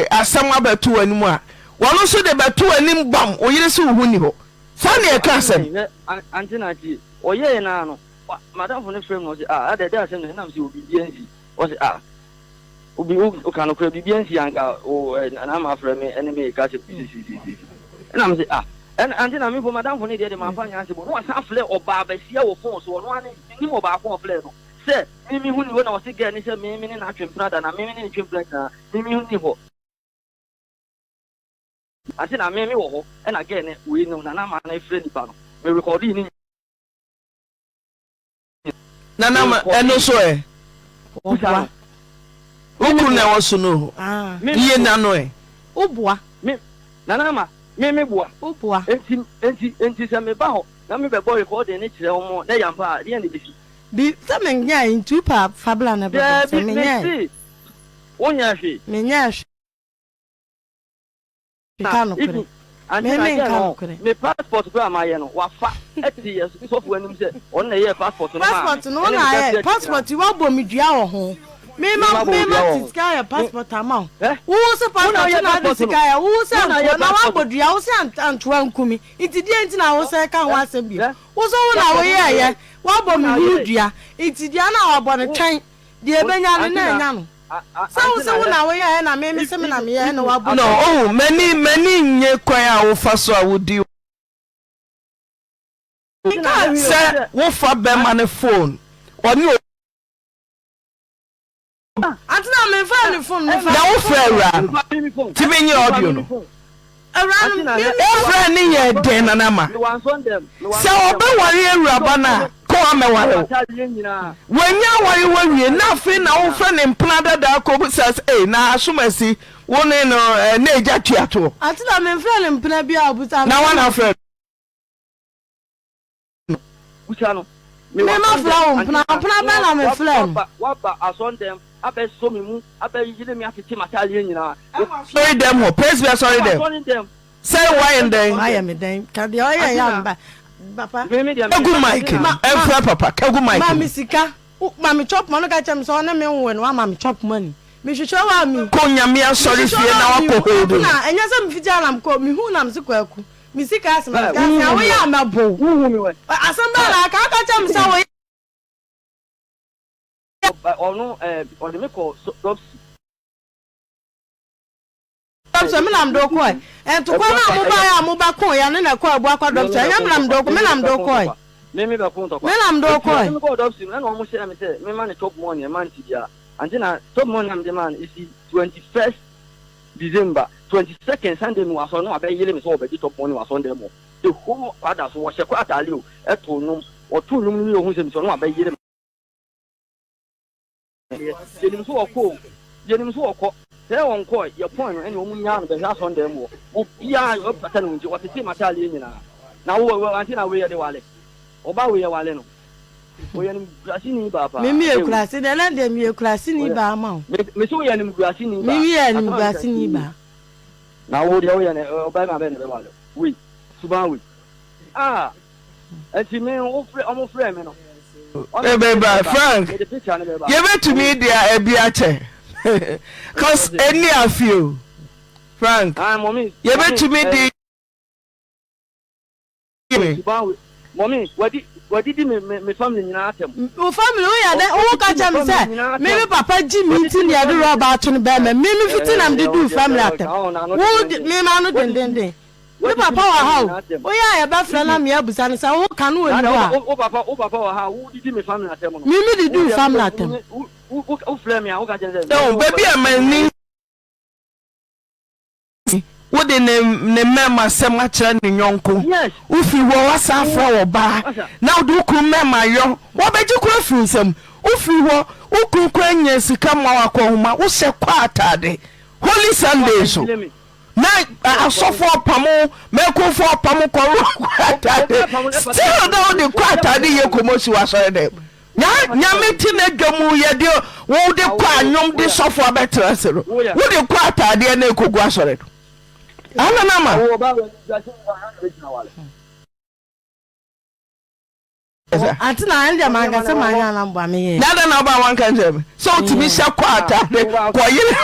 asam abatu animu a One so the betu anim bam oyere se wo ni ho. Sa na e ka asem. Antina ji oye na no. Madam for the frame no say ah dey asem na say obi biansi. O say ah obi o kan no obi biansi anka o na ma frame me enemy ka say na me say ah and antina me for madam for dey ma fa nya say bo no sa fle oba ba sia wo phone so no ani ni mo ba phone fle no. Say me hu ni wo na o say girl ni say me na twempra da na me ni twempra na me hu ni ho. Antina me wo ho e na girl ne we no na ma na frame ni pa no. Me record ni Nana eno so e. Obua. Uku na woso no. Iye nano e. Obua. Me nana ma me bua. Obua. Enti se me ba ho. Na me be boy record ni kire omo na yampa de na bisi. Bi se me nya into pa fabla na be. Se me nya. Wonya hwe. Me nya hwe. Kanu kure. Me passport go amaye no wa fa eti so fu anim se on na ye passport no ma passport no na ye passport wa bo mi dua wo ho me ma tiska ya passport ama wo se passport na tiska ya wo se na wa bo dua wo se antwa nkumi iti die enti na wo se ka ho asem bi wo so wo na wo ye wa bo mi dua iti dia na wa bo ne twan die benya no na nya no so na we ya na me se me na me ya na wa bu no many nye kwan a wo fa so a wo di say wo fa be man phone oni atina me fa ni phone me fa na wo fa ra ti me nye audio no friend ni ye den na ma say obe wari ewuraba na ko ameware wanya wari wawie na fe na wo friend empna dada ko says eh na asomasi woni no na eja tuato atina me friend empna bia obuta na wana friend Buchano. Me ma flow empna ba na me friend wa ba asondem abe so me mu abe yile me afiti matali nyina sorry them ho praise be sorry them say why and then I am then can the oya ya mba papa kagu mic enfra papa kagu mic mami sika mami chop money ka chem so na me nwe no mami chop money me hwehwe wa mi ko nyame ya sorry fie na wa ko hodo na enya se me fija lam ko mi hu na me sikwaku mi sika asema ya we ya mabo hu mi we asamba na ka chem so we ono on me ko so me nam do ko en to ko na mo ba ya mo ba ko ya na ko abu akwa doctor enya me nam do ko me nam do ko me be ko to ko me nam do ko me go doctor na no mo share me say me man top money man ti dia antina top money am the man is 21st December 22nd Sunday no aso no abeyele me so obedi top money waso dem mo the whole father so wo she ko atale o eto num o to num ni o hu se me so no abeyele yenim so okọ say on call your point and o munya no be ha so ndem wo obia yo pata no nji wotete matale nyina na wo anti na we ye de wale oba we ye wale no o ye nim grasi ni baba me ekurasi de na de me ekurasi ni ba ma me so ye nim grasi ni ba me ye nim grasi ni ba na wo de o ye ne oba ma be ne be wale we suban we anti me o frɛ me no baby Frank you bet to me there ebiache cause any of you Frank mommy you bet to me the mommy what did me family nyina atem o family o ya de o ka jam say me papa ji mi tin ya do roba to no be me fitin am de do family atem wo me ma no den we papa wa ha o ya ya ba fra na me abusa no say wo ka no oni wa o papa wa ha wo didi me family atem no me di do family atem o flame me o ka jam say no baby amani wo de ne mema sem a kire ne nyonko wo fi wo wasa afra wo ba na wo do ku mema yo wo beji kura fi nsem wo fi wo ku kura nya sika ma wa ko homa wo se kwa atade holy sunday so na asofo pamo mekofo pamo ko atade still do the kwa atade ye komosi wa so dem nya meti na dwamu ye de wo de kwa anyom de sofo abetra se wo de kwa atade na ekogu asore do ala nama Ati na ndia manga se manya na mbwa me ye. Nada na ba wan kan jam. So to be sha kwata de koyire.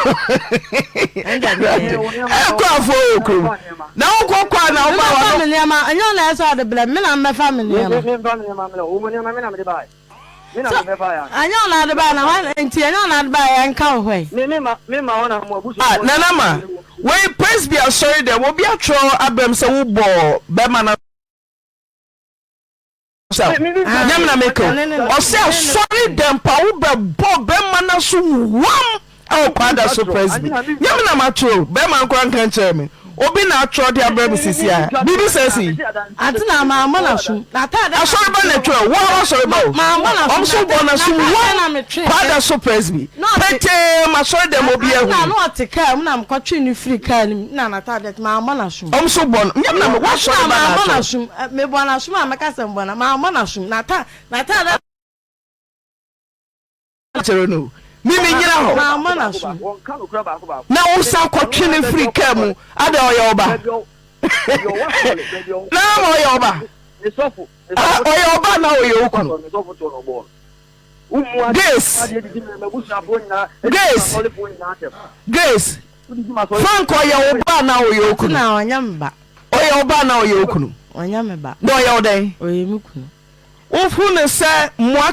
Ko afo okru. Na wo kwa na wo ba wa. Family ma anyo na eso de bla me na me family ma. Me family ma me o mo ni ma me na me de bai. Me na me fa ya. Anyo na de ba na wa enti anyo na de ba ya nka wo hwe. Me ma ona mo abuso. Nana ma. We praise be sorry there will be a tro abem se wo bo be ma na nyamna meko o se sorry dem pa wo be bo be ma na so wam e kwada so praise be nyamna ma tro be ma nkwa nkan che me obi na atro de abem sisi a bibi sesi ati na ma na so na ta da sorry ba na tro wo sorry ba ma na so so bo na so wam kwada so praise be pete ma sorry dem obi ehu na no otika mu na mkotwe ni free car ni na ta da ma na so so bo nyamna me wo sorry ba na so me bo na so ma meka se bo na ma na so na ta da tero no mimi nyira ho ma na so na wo sa kwatwe ne free car mu ada oye oba na mo oye oba oye oba na oye okunu Grace Frank oye oba na oye okunu na onyamba oye oba na oye okunu onyamba do oye odan oye mukunu ofu ne se mo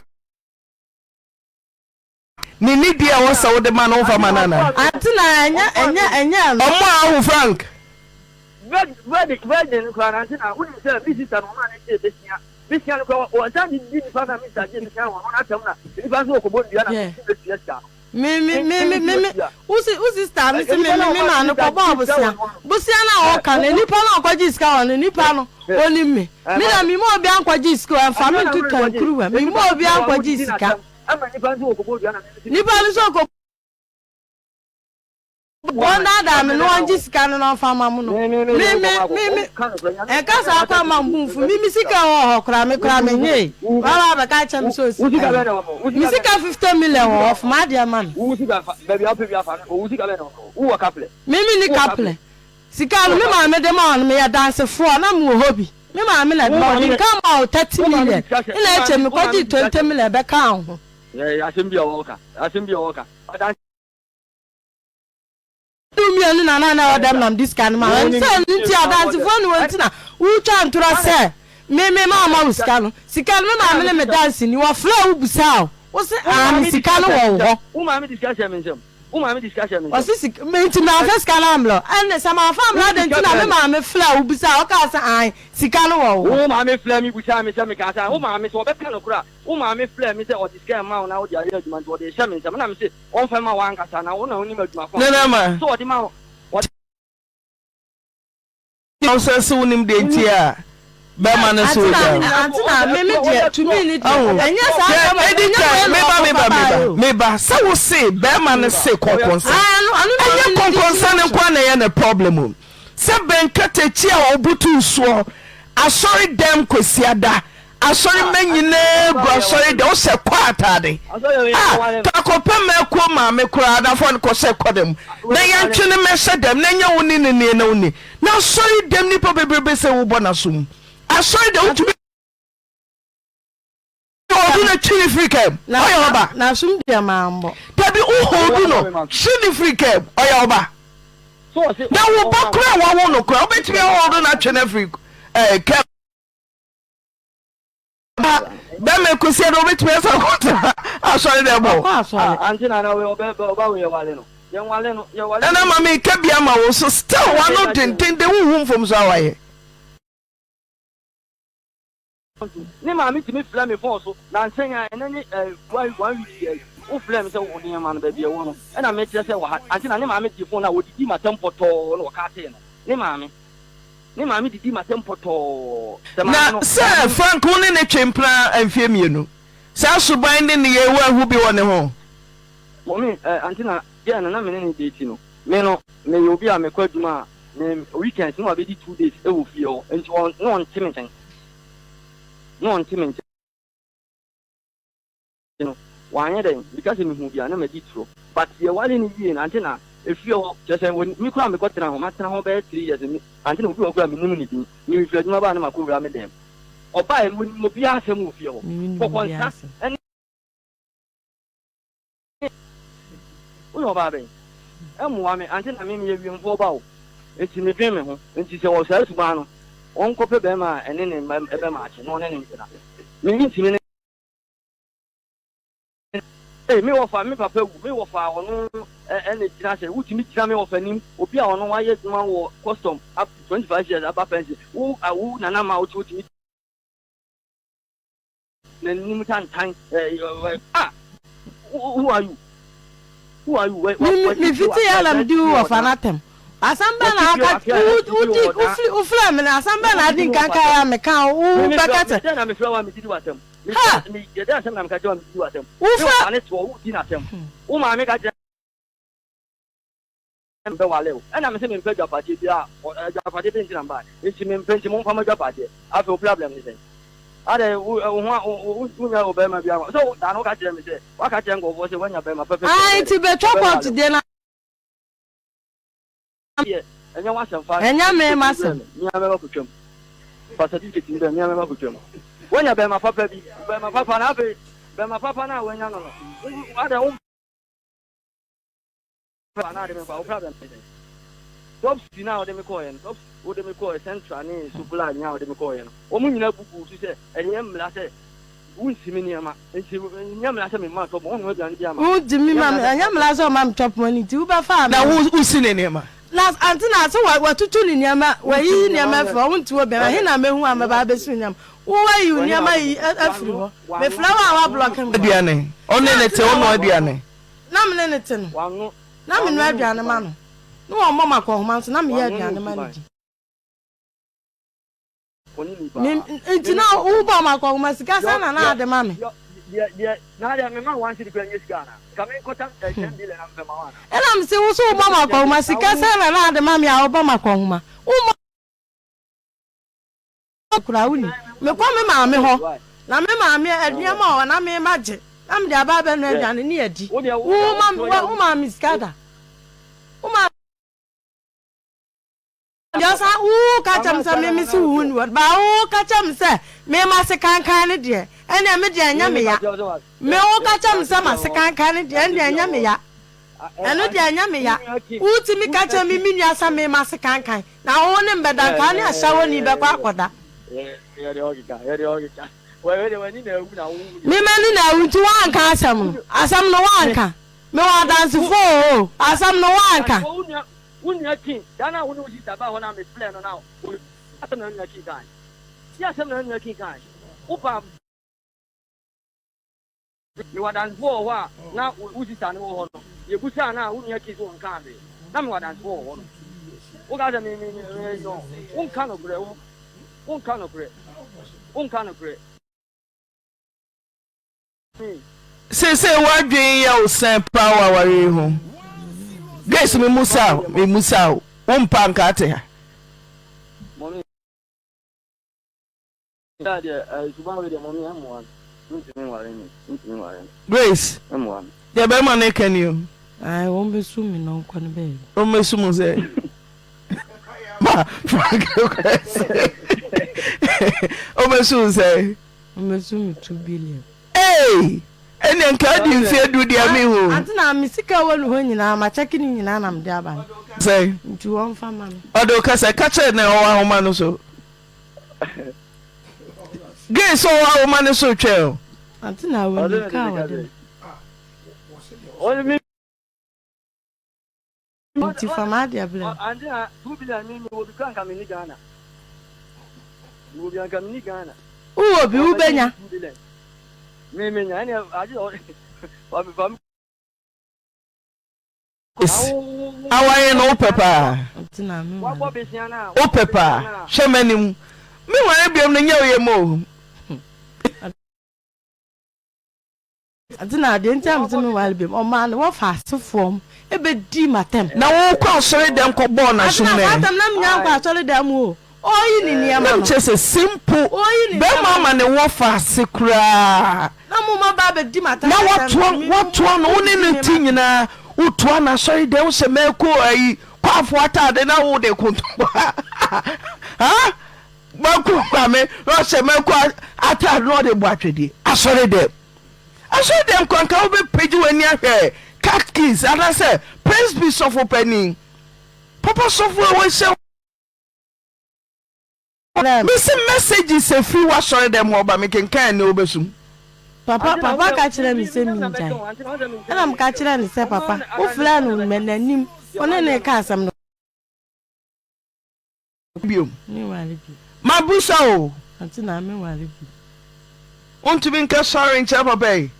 ni dia wo sa wo de ma no fa manana ati na enya omo ahu Frank Virgin Kwana na uni se visitor no man e besia besia ko o tan di fa na mi sa je mi kan won atam na ni fa so ko bo bia na besia me usi star mi ma no ko bo busia na o kan ni pa na ko jiska on ni pa no oni me na mi mo bi an ko jiska fa mi tu kan kruwa mi mo bi an ko jiska ama ni fa so ko bo bia na ni pa so ko wanda da me no anji sika no fa ma mu no me e ka sa kwa ma mbufu mi sika ho kra me nye baba ba ka cha mi so sika mi sika 50 million of ma dia man sika baby afi bi afa o sika be no wo kaple ni kaple sika no me ma me de ma no me ya dance for na mu hobi me ma me na ma ni ka ma 30 million ina eche me ko di 20 million be ka ho asembi o woka million na odam nam this kan ma say nti adanse fo no ntina u twa ntura say me ma usika no sika no ma me dance ni wo flow busa wo say sika no wo ho u ma me discussion me nsem o si me nti na first kan amlo and sama fam la de ntina me flow busa o ka say sika no wo ho u ma me flow mi busa me say me ka say u ma me so be kan no kura u ma me flow mi say o discussion ma na o dia le aduma to de shame nsem na me say on fa ma wan kasa na wo na oni maduma ko ma so o di ma no se so nim de ntia be ma na so ja antina me de to me ni enya sa me ba se wo se be ma na se konkonsa anya konkonsa ne kwa na ye na problem se ben katechi a obutu so asori dem kwesiada asori manyine go asori de o se kwa atade ta ko pe me ko ma me kura da fo ko se kodem na yan twene me se dem na nya woni ne na woni na asori dem ni po bebrebe se wo bona sum asori de utumi o na chini free cam oya oba na sum de ma mbo tabi o hodu no chini free cam oya oba na wo ba kura wa wo no kura obetimi hodu na twene free cam me kusi do betime so kota asori de bo antina na we oba we wale no ye wale na mama ke bia ma wo so still one no den de hu from so awaye ni ma mi timi fla me phone so na nsenya enani 1 week o fla me say o ni ma no ba bia wo no na me tire say wa antina ni ma mi ti phone na wo didi ma tempoto no wo ka te no ni ma mi didi ma tempoto na sir Frank woni ne twempra amfie mienu sa suban ne ne yewu ahu bi woni ho momi antina dia na me ne date no me no me obi a me kwaduma me weekend no abedi 2 days e wo fie ho enti no on timen you know wanye den because me hu bia na me di tro but ye wale ni wie na antina efie ho just when me kura me kwatena ho matena ho be 3 years me antina obi okura me nimu ni bi ni efie aduma ba na makura me dem oba e mo bi asem wo fie ho kokonsa ene uno ba be emu ame ante na me ye wi mfo ba o enti me dwen me ho enti se wo sa suba no on ko pe be ma ene ne ebe ma ache no ne ne ntina me nti me me wo fa me papa wu me wo fa ono ene tira se wuti mi tira me wo fa nim obi a ono wa ye duma wo custom up 25 years aba pension wo awu na na ma wuti na nim tan who are you me fiti yala mdi wo fa natem asamba na aka ufla me na asamba na din kanka ya me kan u bakata na me fla wa me didi watem me ye da asem na me ka je wa me didi watem ufa ne to wo di na asem wo ma me ka je mbe wale o na me se me mpe japati bia japati bin tin ba enti me mpe enti mo fa ma japati afi o problem ni se ade wo nya obe ma bia so da no ka je me se wa ka je ngo bo se wanya be ma pepe ai ti be chopot de na enya wa sanfa enya me masem nya me ba kutwam certificate ni be nya me ba kutwam wanya be ma papa bi be ma papa na be ma papa na wanya no ade wo na de me ba o problem jobs na o de me call yen jobs o de me call central ni supula nya o de me call yen o mu nyina buku su se enye mla se unsimi ni ama enti nya mla se me ma to bo no aduan dia ma u dimi ma nya mla se o ma chop money ti u ba fa na u sine ni ama last antina so wa tutu ni nyama wa yi nyama fa wontu o be he na mehu ama ba be su nyama wo wa yi nyama yi afiri ho me flower wa block em aduane onne ne te ono aduane na me ne te no wanu na me no aduane ma no no wo mama ko homa so na me ya aduane ma ni enti na u ba ma ko homa sika sana na ade ma me na de me ma wan si de kwanye sika na ka me ko tam 10 billion na me ma wana ela me se wo so mama ko homa sika sana na ade ma me a wo ba ma ko homa kura uni me kwa me ma me ho na me ma me aduama o na me maje na me de aba ba no aduane ni adi wo ma me skada wo ma ya sa ka cham sa me si hu ni ba ka cham sa me ma se kankan ne de ene me de anya me ya me ka cham sa ma se kankan ne de ene anya me ya eno de anya me ya uti mi ka cham mi ni asa me ma se kankan na wo ne mbeda ka ne ashawo ni be kwa akoda me mani na wuti wanka asam no wanka me wa dance fo asam no wanka unya king dana wonu uji taba ho na me plan no now asam na unya king kan si asam na unya king kan upa me wa dance fo ho na uji tane ho no ye busa na unya king so nkan be na me wa dance fo ho no o ga da me no unka no bre unka no bre se wadwen ya usan power wari ho guys me musa o mpa nka ate ha mommy da de suba we de mommy amwan ntimi ware Grace amwan de be ma na kan you ai won be su mi no kwa ne be o me su mu se ma o me su se o me su mi 2 billion hey ene nka di mfie du dia me ho antina mi sika wonu ho nyina ma cheki ni nyina na mde aba say ntu won fa ma me odo ka say ka che na o wa homa no so ge so wa homa no so twe antina wonu ka wa de o mi nti fa ma de abla antina 2 billion ni wo bi kan ka me ni Ghana wo bi an ka me ni Ghana uwo bi ubenya me nya ni aji wa bi fam awaye no pepa antina me wa bo be siana o pepa hwemanim me ware biam no nya oye mo antina de ntam me wale biam o ma no wo fast form e be di matem na wo kwa sori dem ko ball na so me atam na nya kwa sori dem o oyi ni niam no chese simple be mama ne wo fast kura na mo ma ba be di matem na what no woni ne ti nyina utua na sori dem wo se meko ayi kwafo atade na wo de kunto ha Baku kwame Russia meko ata no de boatwede asore dem kwanka wo be page wani ahwe catkies and say praise be sofo pani papa sofo we say Missing messages a free wash on them over making can no besum. Papa catch them is saying, and I'm catching and say, Papa, who flan men and him on any cast. I'm not. My busso until I'm a want to be sorry in Chapel Bay.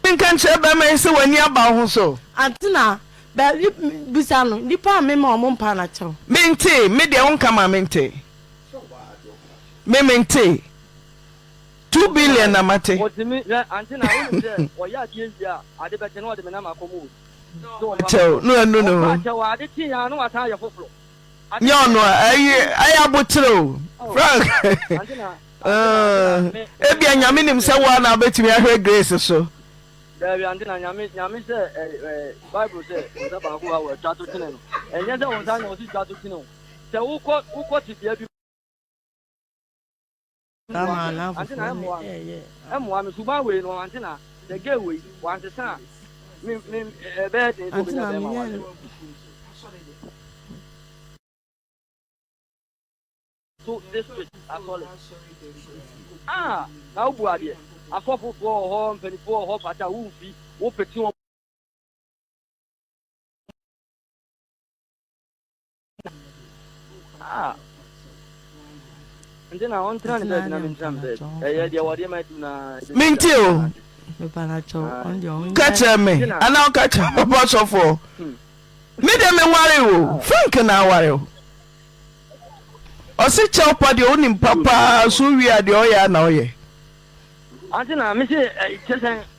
Think and say by me so when you're about so. Antina. But Bisano, Nipa Memo Mompanacho. Mente, media won't come a mente. Memente 2 billion amate. What do you mean? Until I or ya, I did know the Manama Comu. No. I did see I know what I have for. No, I am true. Frank. Ebian Yaminim Sawan, I bet me I heard grace so. Yami said, Bible said, about who our Tato Tino. And yet I was I was Tato Tino. So who caught it every I'm one Subawe no antenna, the gateway, one the sun. A bed in so this is now Buadia. A couple for home, 24 hop at a woofy, open to and then I want to run in some bed. Mintio, catch me, and I'll catch a bunch of 4. Meet them and worry, Frank and I worry. Or sit up at the only papa, so we are the Oya now. Antina, Missy,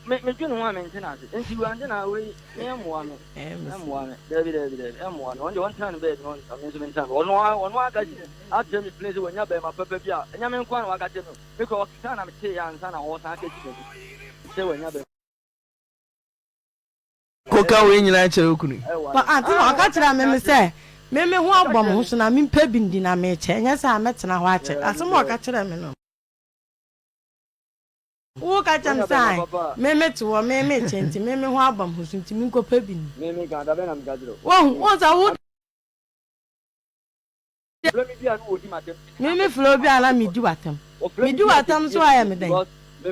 make you one maintenance. And you Antina, we M1, David, M1, only one time bed on amusement time. On one I tell me, please, when you're my papa, and I'm in one, I got you because Sana, and Sana, or Saka, say when you're Coca in United. But I got to remember, say, Meme who are bombs and I mean pebbing dinner mate, and yes, I met and I watch it. As some more catch them. Who catch them sign? Meme to a meme change, Meme who are bombs who seem to me go pebbing. Meme got a venom gathering. Once I would. Meme Flobia, let me do at them. Me do at them, so I am a day. What do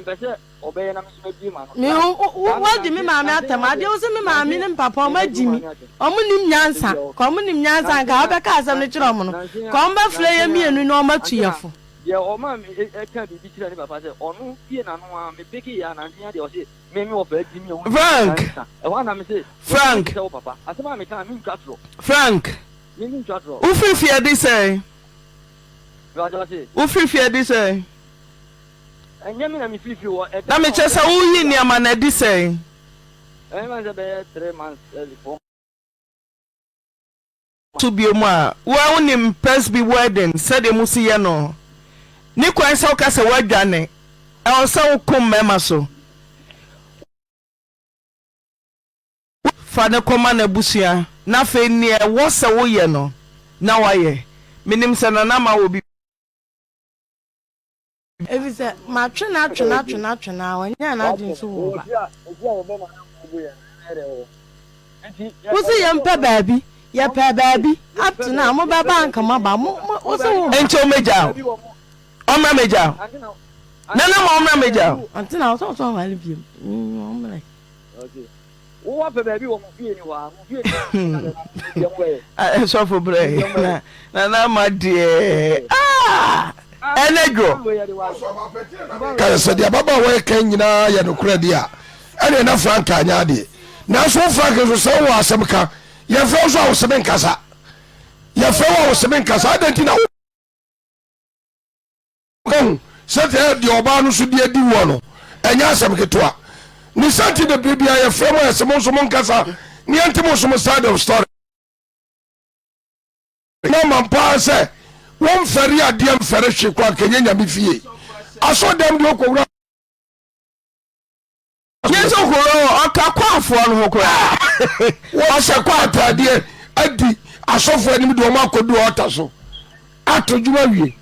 you mean, Mamma? I don't mean Mammy and Papa, my Jimmy. Omunim Yansa, Communim Yansa, Gabakas and the Tromono. Come back, flay me and no much cheerful. Yeah, oh, mammy, it can't be between Papa. Oh, no, here and one, me picky and Antia, maybe of Jimmy. Frank, I want to say, Frank, Papa, as a mammy can't mean Catro. Frank, meaning Catro. Who fear this, eh? Who fear this, eh? And Yamina, if you were at the chest, who in your man at this say? I was about 3 months before. To be more, well, him press be wedding, said the Musiano. Nico and Saukas a word done. I also come memaso. Father Commander Busia, nothing near what's a way no. Now I, Minim Sananama will be. If it's a match, now, and you're not in so. What's a young baby? Your baby, up to now, my baba come about. What's a major? Oh, my major. No, major. Until I was also I love you. Okay. What a baby won't be anyone. I saw for break. Now, my dear. Enego ka se dia baba we kan nyina ya no kura dia ene na Franka anya de na so Franka so se wo asem ka ye fo so wo seben kasa ye fo wo seben kasa adanti na kan se te di oba no so dia di wo no enya asem ketoa ni santi de bibia ye fo mo asem so mo kasa ni antimo so mo side of story na man pa se one ferry adiem ferry hwekwa kenye nyame fie aso dem de okowura yeso okoro okakwa afo no hokora wo se kwa atade adi asofo anim de o ma kodu ota so ato djuma wie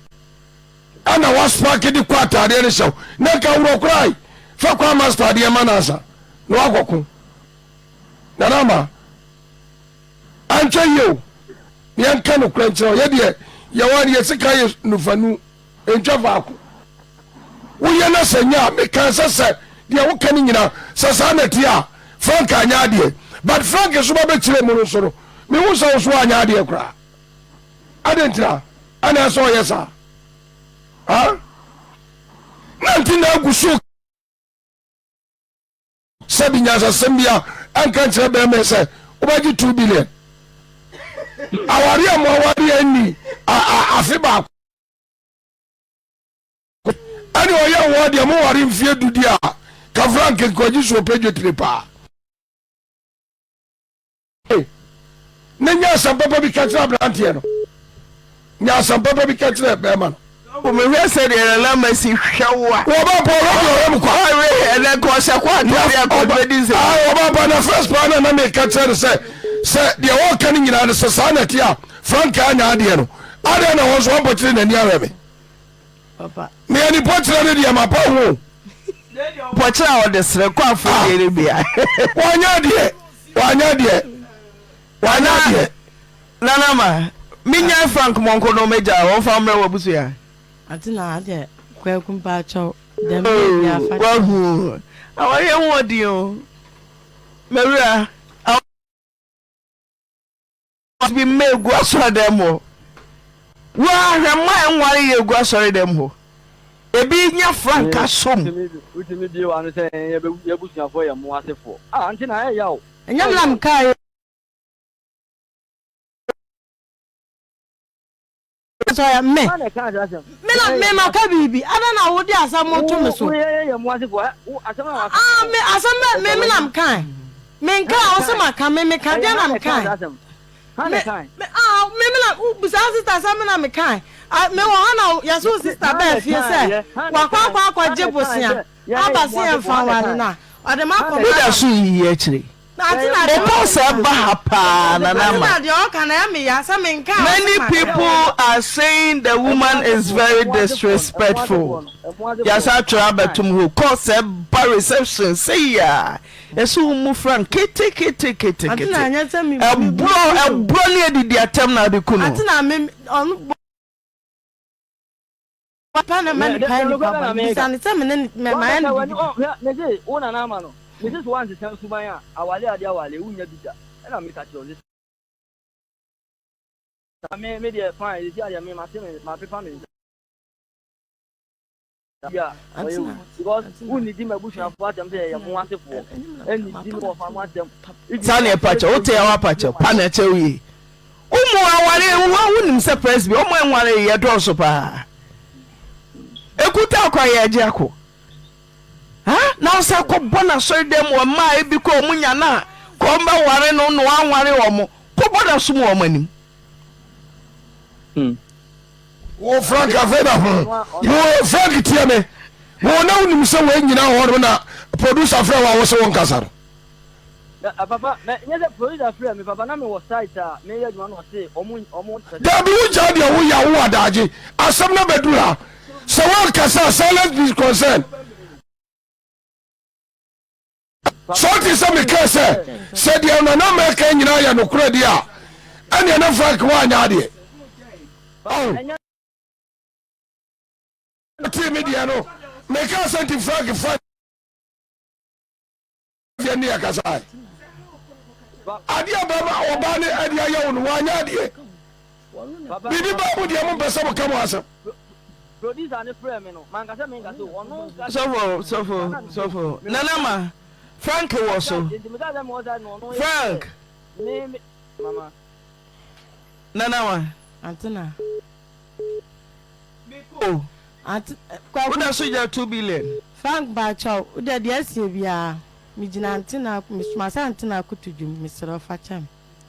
ana waspark di kwata de ne show na ka wuro krai fa kwa master de manasa no agoko na nama anche yo yan kanu krancho ye de ye wari ye sika ye nufanu entwa vaako wo ye na senya me kan sese de wo kan nyina sesa na tia frank anya de but frank so ba be kire mu no so no me wo so so anya de kra adentra ana so yesa ha nanti na gusu sabi nyasa sembia an kan kire be me se wo ba gi 2 billion awari am awari ani afi ba ani oya wo de mo wari mfie dudi a ka frank ko ji so pejo trepa nenya sam papa bi katra brantie no nya sam papa bi katra be ma o me we se de la masi hwawa wo ba po ro mo kwa we ele ko se kwa to ya ko be din se wo ba pa na first plan na me katra se de wo kan nyina ne se sanati a frank anya ade no ade na wo so pokire na ni awebe papa me ani pokire de ma pa ho pokire o de sre kwa afo de bia wanya de nana ma minya frank monko no meja won fa mre wabusu ya atina ade kwa kumpa cho dem ya fa wahu awaye wodi o mewura bi megu asore dem ho wa hwema enware ye gu asore dem ho ebi nya frank asom utimi bi wa no se ye busuafo ye mo asefo anti na ya o enyamlam kai so ya me ma ka bibi ana na wo di asamo to me so ye mo asefo asama me asama me nam kan me nka o se maka me ka dia nam kan me na busa sister asama na me kan me wo hana ya so sister ba fie se kwa jebosia abase emfa ware na ade ma ko da su yi akire Many people are saying the woman is very disrespectful. Yes, I try but to who cause a bar reception. Say ya. Yes, who move from kitty. A brony did the attempt now the kuno. This is one to tell Subaya, Awale Adiawale, Unya Bida, and I'm Mikacho. I made a fine, my family. Yeah, because who need him a bush and what I'm there, and want to for any deal of them. It's only a patch, or tell our patch, Panachewi. Why wouldn't surprise me? Oh, my one a year draw so pa. A good talk, I Jaco. Ha na sa ko bona so dem wo ma e bi ko munya na ko mba ware no no anware wo mo ko boda so mo manim wo frank afeda ho wo frank tie me wo na unim se wo nyina ho na producer fra wo so won kasaro papa me nyeze producer fra me papa na me wo site a me ya djuma no se omo da bi wo ja de wo ya wo adaje asem na bedura so wo kasa silent is concerned. So ti se me kese se dia no na me kan nyina ya no kura dia ane na frank wa anya de oh ti me dia no me ka se ti frank dia ni akasa adia baba oba ne adia ya no wa anya de bibi ba mu dia mu pese mo kam asem producer ne frame no man ka se me ka so ono so nanama Frank was so. Frank. Mama. Nana. Antina. Oh. What does you 2 billion? Frank Bacho, the yes, ya. Mijina Antina, Miss Masantina could to you, Mr. Facham.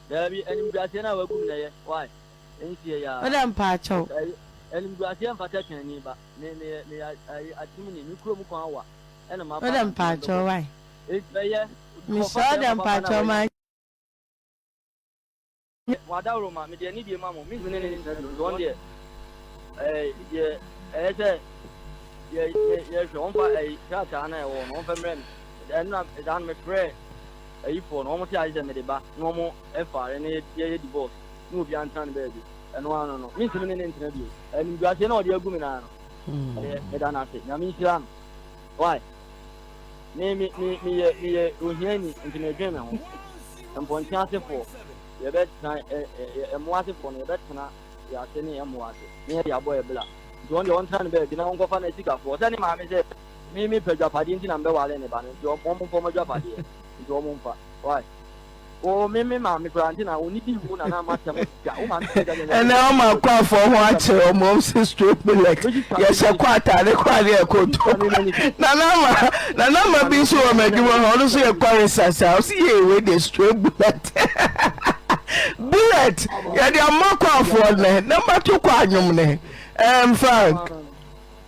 There be any Bratina were good there. Why? Madame Pacho. And Bratia Fatakan, but I think you could go. And Madame Pacho, why? It's there. Miss Adam Pacho, my Madaroma, me need your mamma, Miss Minnie, one day. Yes, on fire a Chachana or on Femme, and not done with prayer. A phone almost eyes and the back, no more FR and a divorce. Move your antan baby. And one no, Miss Minnie interview. And you are not your woman. Madame, I mean, why? Me, Uhiani into my dream. And point chance for your bed, a motive for your bed, you are sending a motive. Near your boy black. Don't you want to be the uncle for a cigar for any mammy said, me, Pedro, I didn't number one in the band, your mom for my job idea. Your mom, why? Oh, me, mammy, Grantina, only be one and I'm much. And now my call for what your mom's sister be like. Yes, a quarter, the quarter could. Nana, be so make you honestly acquire ourselves here with the straight bullet. Bullet, yeah, they are more call for number 2 quadrum. Frank,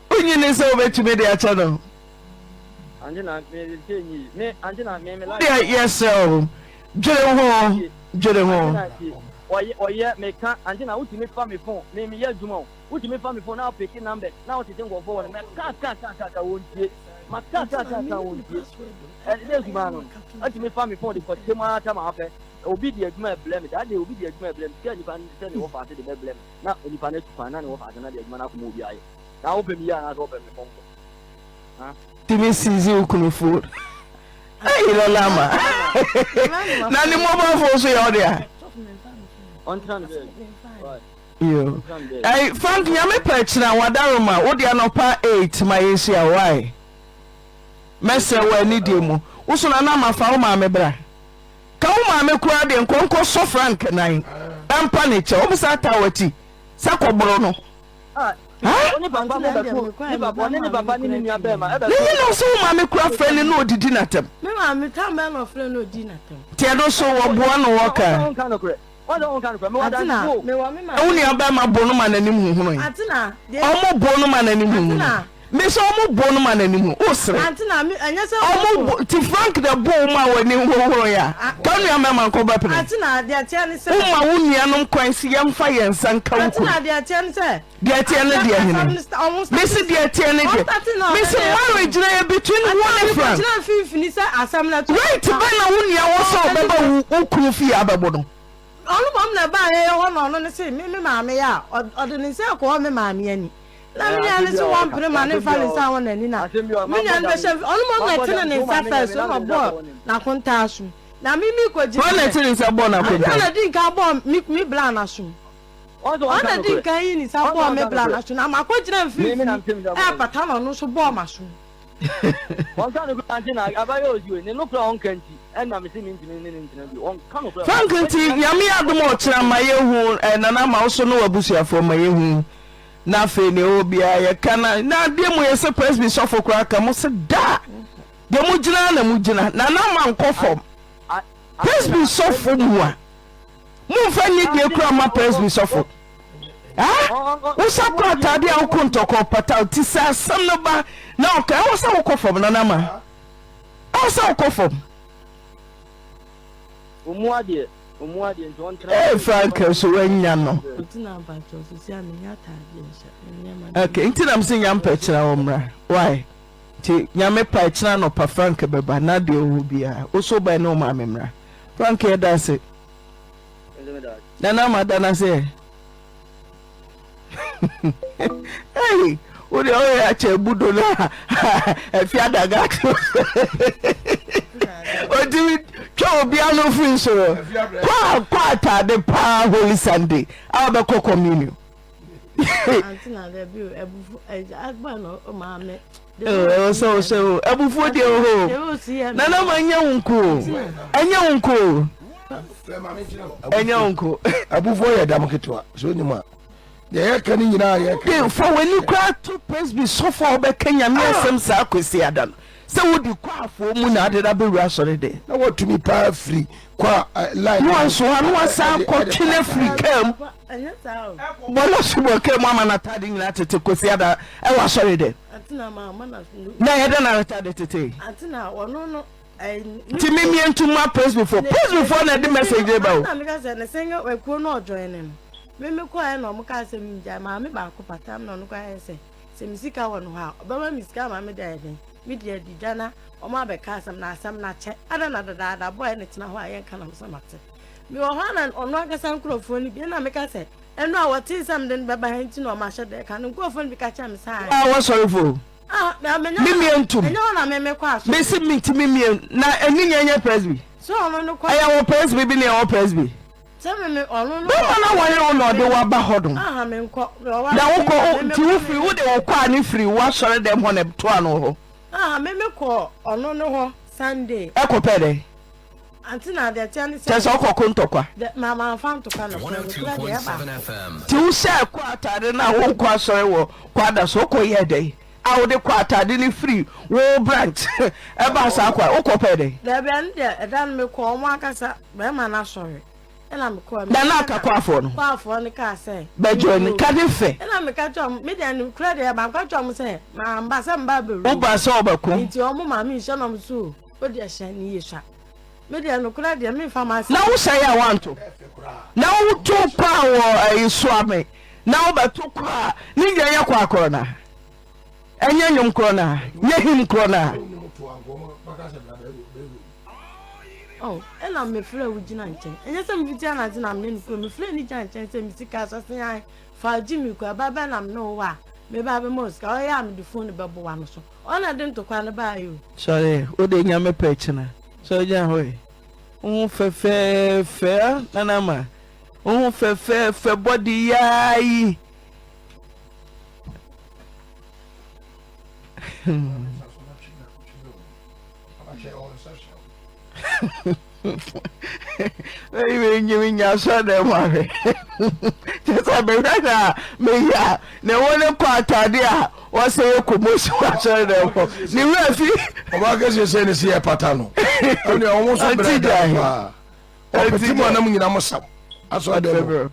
when you need over to me, the channel. Angela, yes, sir. General. Or yet, make Angela, would you make family phone? Name me, yes, Jumo. Would you make family phone now? Picking number now to think of forward. Cat, won't you? My cat, won't you? And there's man. I to make family phone because tomorrow time after. Obedient my blame, that they obedient my blame. Tell you can tell you what I did the blame. Now, if I need to find out what another man of movie, I open me and I open the phone. Timmy sees you could food. Hey, Lama. Nani mobile for so there. On Sunday. You. Hey, Frank, Yame Perch now, Wadaroma, what the Anopa 8, my Asia, why? Messer, where need you? Usunana, Fauma, Mebra. Kauma me kura de nkonko so Frank nine ampa ne che obisa tawati sako brono oni bamba mo beku ni baba ni nua be ma ebe no so ma me kura friend no odidi natem me ma me ta me no friend no odidi natem tie no so wo boa no woka atina me wa me ma uni aba ma bonu ma nanim huhunu atina omo bonu ma nanim huhunu me so omo bonu ma nanim o sre atina me anya se omo ti Frank the bo ma wani huhuru ya kanu ya mema nko ba pene atina de atia ni se uma wunua no kwansi yemfa yensa nka wuku atina de atia ni se de atia ne de hene me se de atia ne de me se marriage na between one and Frank atina fifini se asam na right ba na wunua wo so beba ukunu fi abebo no onu mom na ba ye ho no no se me maame ya ode ni se ko me maame ani na me ya ni so one pre man fa ni sa won ani na me ya be chef onu mom na tene ni sa fa so no bo na konta asu na mi ko ji ona tene sa bo na konta na din ka bo mi bla na asu ona din ka yi ni sa bo me bla na asu na ma ko jira mfi e pata no so bo ma asu one kind of antenna abayo you ne no kra on kanti na me se mi ntina bi on kan kra Frank nti yame adom kira maye hu nana ma wo so no wabusuafo maye hu na fe ne obia ye kana na de mo ye se presby sofo kra ka mo se da de mo gina na mo gina nana ma nkofom presby sofo mu a mo fa ni de kra ma presby sofo usakwa tade a ukontoko pata utisa samnoba na oka wo sa ukofom na nama wo sa ukofom omuade nton Frank so wanya no tina ba to so sia me nya tade okay ntina mse nya mpechira omra why ti nya me pechira no pa Frank beba na de ohu bia wo so ba no ma memra Frank e da se na na ma da na se hey, uri oye ache budo na fiada gato. Odi cho obi anu free so. Kwa ta de pa Holy Sunday. Aba ko communion. Antina de bi ebufu agba no o ma me. So ebufu de ho. Na na manya unko. Anya unko. Anya unko. Abufu ya damu kitwa. So ni ma. Yeah, can you know? For when you cry to Presby so far back Kenya, me some sacrifice adan. So would you cry for Muna did I be rushing day? Now what to be power free? Qua like no so I was some continue free came. Well, she will come mamma attending that to Cosiada. I was sorry then. Atina mamma na. Na yada na attended today. Atina no Timmy and to my press before the message about. I'm because I say we could not join him. Me quiet no muka say me mama ba ko patam no no kwa say misika won ha obama misika mama dey me dey di jana o ma be ka sam na che ada na da boy ne tina ho ayen kana msamate me o ha na ono aga san krofo ni bi na me ka say eno a wati sam den baba hanti no ma hye de ka no krofo ni bi ka cha me sai what sorry for Mimi entum. Enyo na me kwa so. Me si meet mimi na eni nyanya presby. So ono no kwa. Aya wo presby bi na wo presby. Se me ono no. Bo na wale ono de wa ba hodom. Me nko. Na wo ko ti wo free wo de wo kwa ni free wo sore dem ho na to ano ho. Me ko ono no ho Sunday. E ko pede. Antina de tiani se. Just ko kontokwa. Mama fam to kana. 102.7 FM. Ti wo se kwa atade na wo kwa sore wo kwa da so ko ye dey. I would quarter didn't free wo branch eba sa kwa okopede there be and there dan me ko mo akasa be ma na sorry ena me ko dan aka kwafo no kwafo ne ka say bejo ni ka de fe ena me ka chom me dan credit e ba ka chom say ma mba se mba be wo ba se obako nti o mo ma mi hye no so o de hye ni yesha me dan no credit me pharmacy na wo say ya want na wo to pa wo ayiso ame na wo ba to kwa ni ya kwa akoro na enye nyum krona nye him krona oh ena me frɛ wo gina nkyɛn enye sɛ me fitia na gina me nko me frɛ ni gina nkyɛn sɛ me sika so sen ai fa jimi kwa baba na me no wa me ba be moska o ya me de phone be bo wa no so ona de ntokwa no ba yo sorry o de nya me pechina so ja hoy un fe nanama un fe body yayi Baby, giving your son a money. Just a bit me ya. No one quarter dear was a commotion. The referee, I guess you're saying it's here, Patano. Only almost a bit. I saw the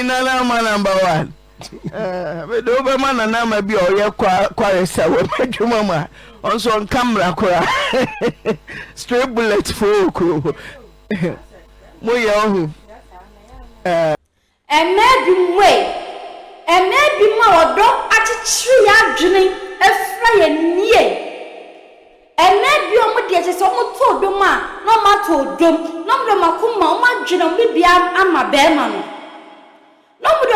Nana number one. But over man and I may be all your quiet, so mama. Also on camera, straight bullet for crew. Moya, and maybe way, and maybe more dog at a tree out drinking a fry and near. And maybe on what yet is almost told the man, no matter drum, no makuma, my general, maybe I'm my bearman. No, we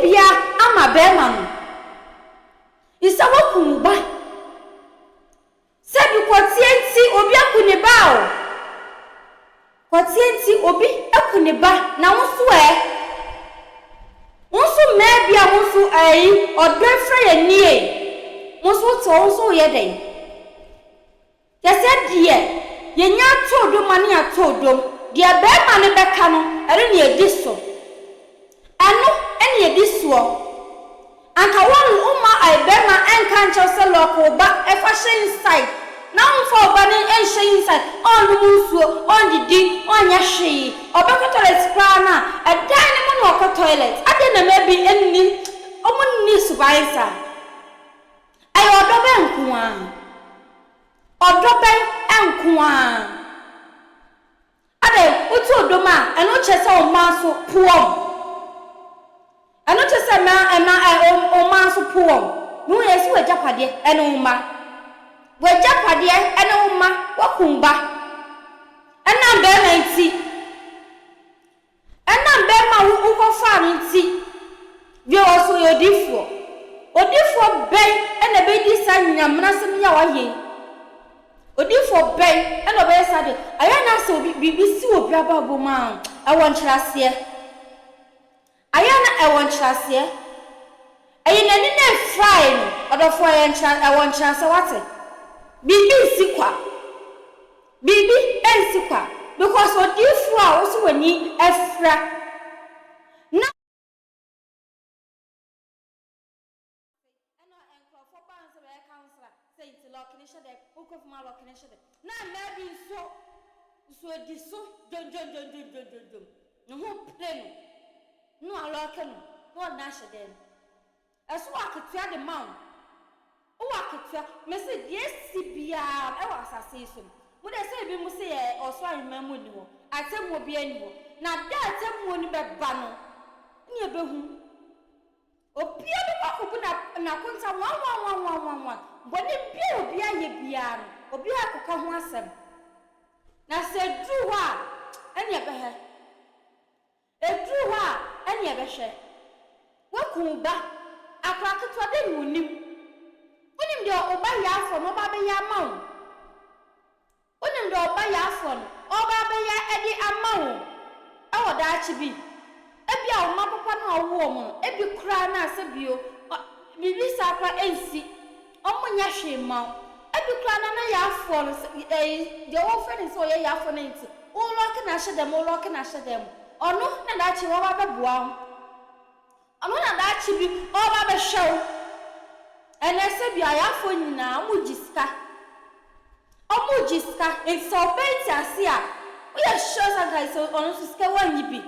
be a bearman. Is our kumba. Said you quotienti obi akuneba. Quotienti obi akuneba. Na wonso wonso maybe a wonso or girlfriend nie. Wonso to wonso ye den. Ya said die, ye nya to do mani a to do. Dia bearman ne beka no, ere ne ediso. Ano ene edisuo. Anka won uma ai bema enka ncho se loko ba e fashion inside. Na unfo ba ne enhye inside. On musuo, on didi, on yahwe. Obeko toilet pra na e dan ne mo no toilet. Ade na maybe enni omunni subaisa. Ai odobe nkuwa. Odobe enkuwa. Ade utu odoma eno chese o maso puom. I not just a man or man so poor. No, yes, we're Japade and Oma. We're Japade and Oma, Wakumba. And I'm Bernancy. And I'm Berma who go farming tea. You also your diffo. Or diffo bay and a baby son, Yamnasam Yawaye. Or diffo bay and a bay saddle. I am also be so brava woman. I want last year. I want chance here. I ain't frying or for I want chance. What? Bibi sikwa. Bibi and sikwa. Because what you for also when you extra. No. No, I like him. No, Nash then. As walk to the mount. Oh, I ketua me se yes bia e wa asase so mo de se bi mo se e oso ahemamu ni ho atemu bia ni ho na da atemu ni be ba no ni e be hu obia be ba ko bu na konta wan boni bia obia ye bia no obia akeka ho asem na se dru ha ene e be he edru ha ene e be hwe waku ba akraketwa de munim onim de oba ya afọ no ba be ya mawo onim de oba ya afọ no oba be ya edi amawo e woda achi bi ebi a oma papa na owo mo ebi kura na asebio bibi sakwa ensi omunya hwe mawo ebi kura na ya afọ no de wo friend so ye ya afọ na nti o lock na hye dem o lock na hye dem ono na da achi wo ba be boa ono na da achi bi o ba be hyew ene se bi ayafo nyina amujiska it's so bent ase a we are sure some guys so ono so ska wanyi bi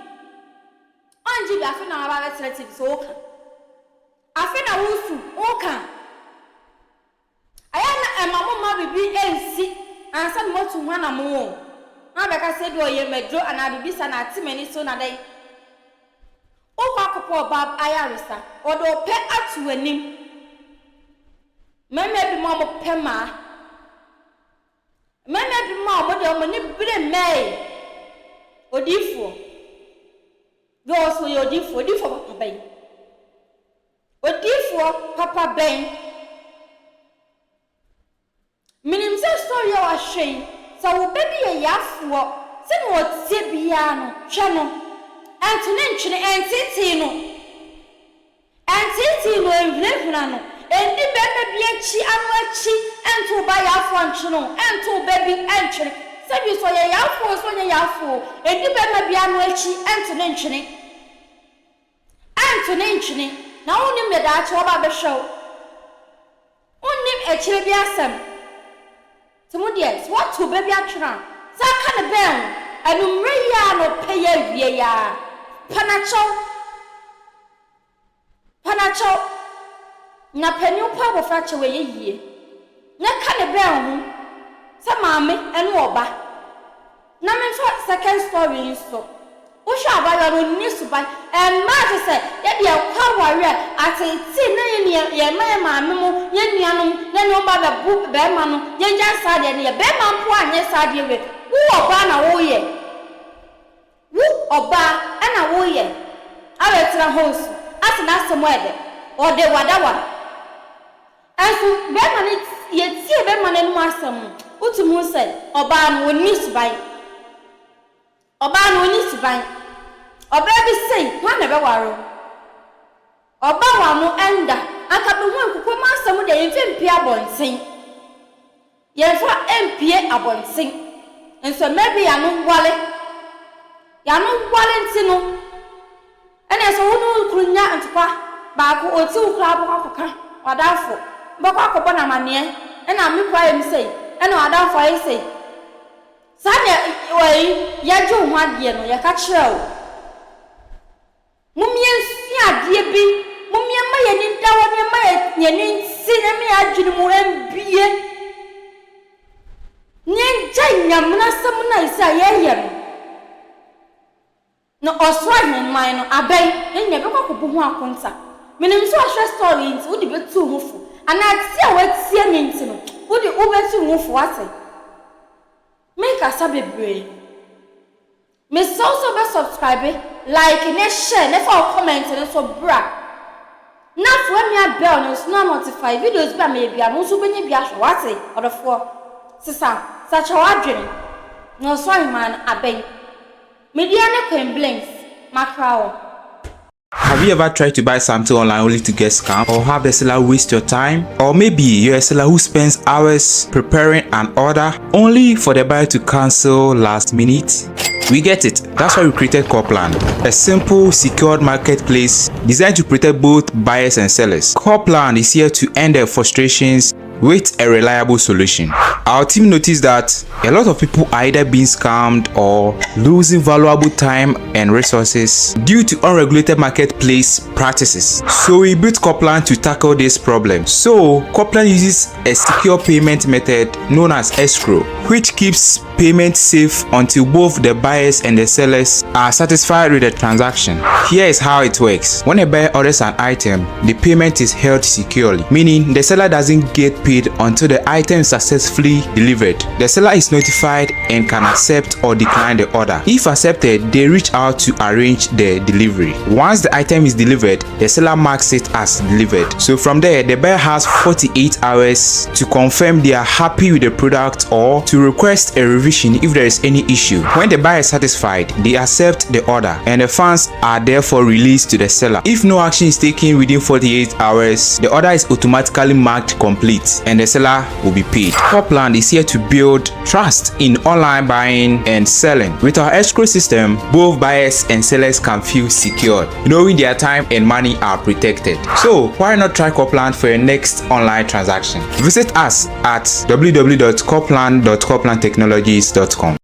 anji bi afi na ba be tere so oka afi na wusu oka aya na emamo ma bibi ensi ansa mo tu hwa na mo na be ka se bi oye medro ana bibi sa na atimani so na dai o kwa kopo bab ayarisa odo pe atu anim meme bi mo pema meme bi mo de mo ni bire mei odifo go so yo odifo papa ben odifo papa ben minim se story o ahwe so wo baby ye yafo se no tie bia no hwe no antune ntwene entiti no enhunahuna no endi bebe bi achi anu achi ento ba yafo antwene ento baby antwene sabi so ye yafo so ye yafo endi bebe bi anu achi ento ne ntwene na wonim me da achi oba be hwew wonim echire bi asem tumudies what to baby atwena sa ka ne ben anumre ya no peye wie ya panacho na penyu pa bo fra che we yie na ka ne ben hu sa maame ene oba na me fa second story so wo sha ba yo ni suban ma je se ye de kwa ware atiti na ye maame mu ye nuanom na ne oba be bu be ma no ye nja sa de ne ye be ma mpo anye sa de we wo oba na wo ye wo oba ana wo ye awetra house asina asemo ode wada asu be ma ne ye tie be ma ne no asem utumu se oba no oni suban oba bi sei wa na be waro oba wa no enda aka be hu nkukọ ma asem de ye mfempie abonsen ye fa empie abonsen enso maybe ya no wale ntino ene so wonu krunya ntpa ba ko oti ukra aboka wadafo mbakwa akọbọ na mane ena mekwa em sei ena wadafo ai sei sane wei ya jo ho ade no ya ka kirewo mumie nsi ade bi mumie ma ye ni dawo ni ma ye ni nsi na me adwene mu ambie nyenja nyamna samna isa ye no oswa nman no abai enya be kwakobo ho akonta menim so ahwe story nti wo de betu ho fu ana ti a watie ne nti no wo de wo betu ho fu ase make us bebre me so be subscribe like ne share ne for comment ne so bra na fo amia bell no so notify videos ba me bia no so benye bia hwe wate odofo sisa sacha wadwene no so man abai media ne complaints macro. Have you ever tried to buy something online only to get scammed, or have the seller waste your time? Or maybe you're a seller who spends hours preparing an order only for the buyer to cancel last minute? We get it. That's why we created Copland, a simple, secured marketplace designed to protect both buyers and sellers. Copland is here to end their frustrations with a reliable solution. Our team noticed that a lot of people are either being scammed or losing valuable time and resources due to unregulated marketplace practices. So we built Copland to tackle this problem. So Copland uses a secure payment method known as escrow, which keeps payment safe until both the buyers and the sellers are satisfied with the transaction. Here is how it works. When a buyer orders an item, the payment is held securely, meaning the seller doesn't get paid until the item is successfully delivered. The seller is notified and can accept or decline the order. If accepted, they reach out to arrange the delivery. Once the item is delivered, the seller marks it as delivered. So from there, the buyer has 48 hours to confirm they are happy with the product or to request a revision if there is any issue. When the buyer is satisfied, they accept the order and the funds are therefore released to the seller. If no action is taken within 48 hours, the order is automatically marked complete and the seller will be paid. Copland is here to build trust in online buying and selling. With our escrow system, both buyers and sellers can feel secured, knowing their time and money are protected. So why not try Copland for your next online transaction? Visit us at www.copland.coplandtechnologies.com.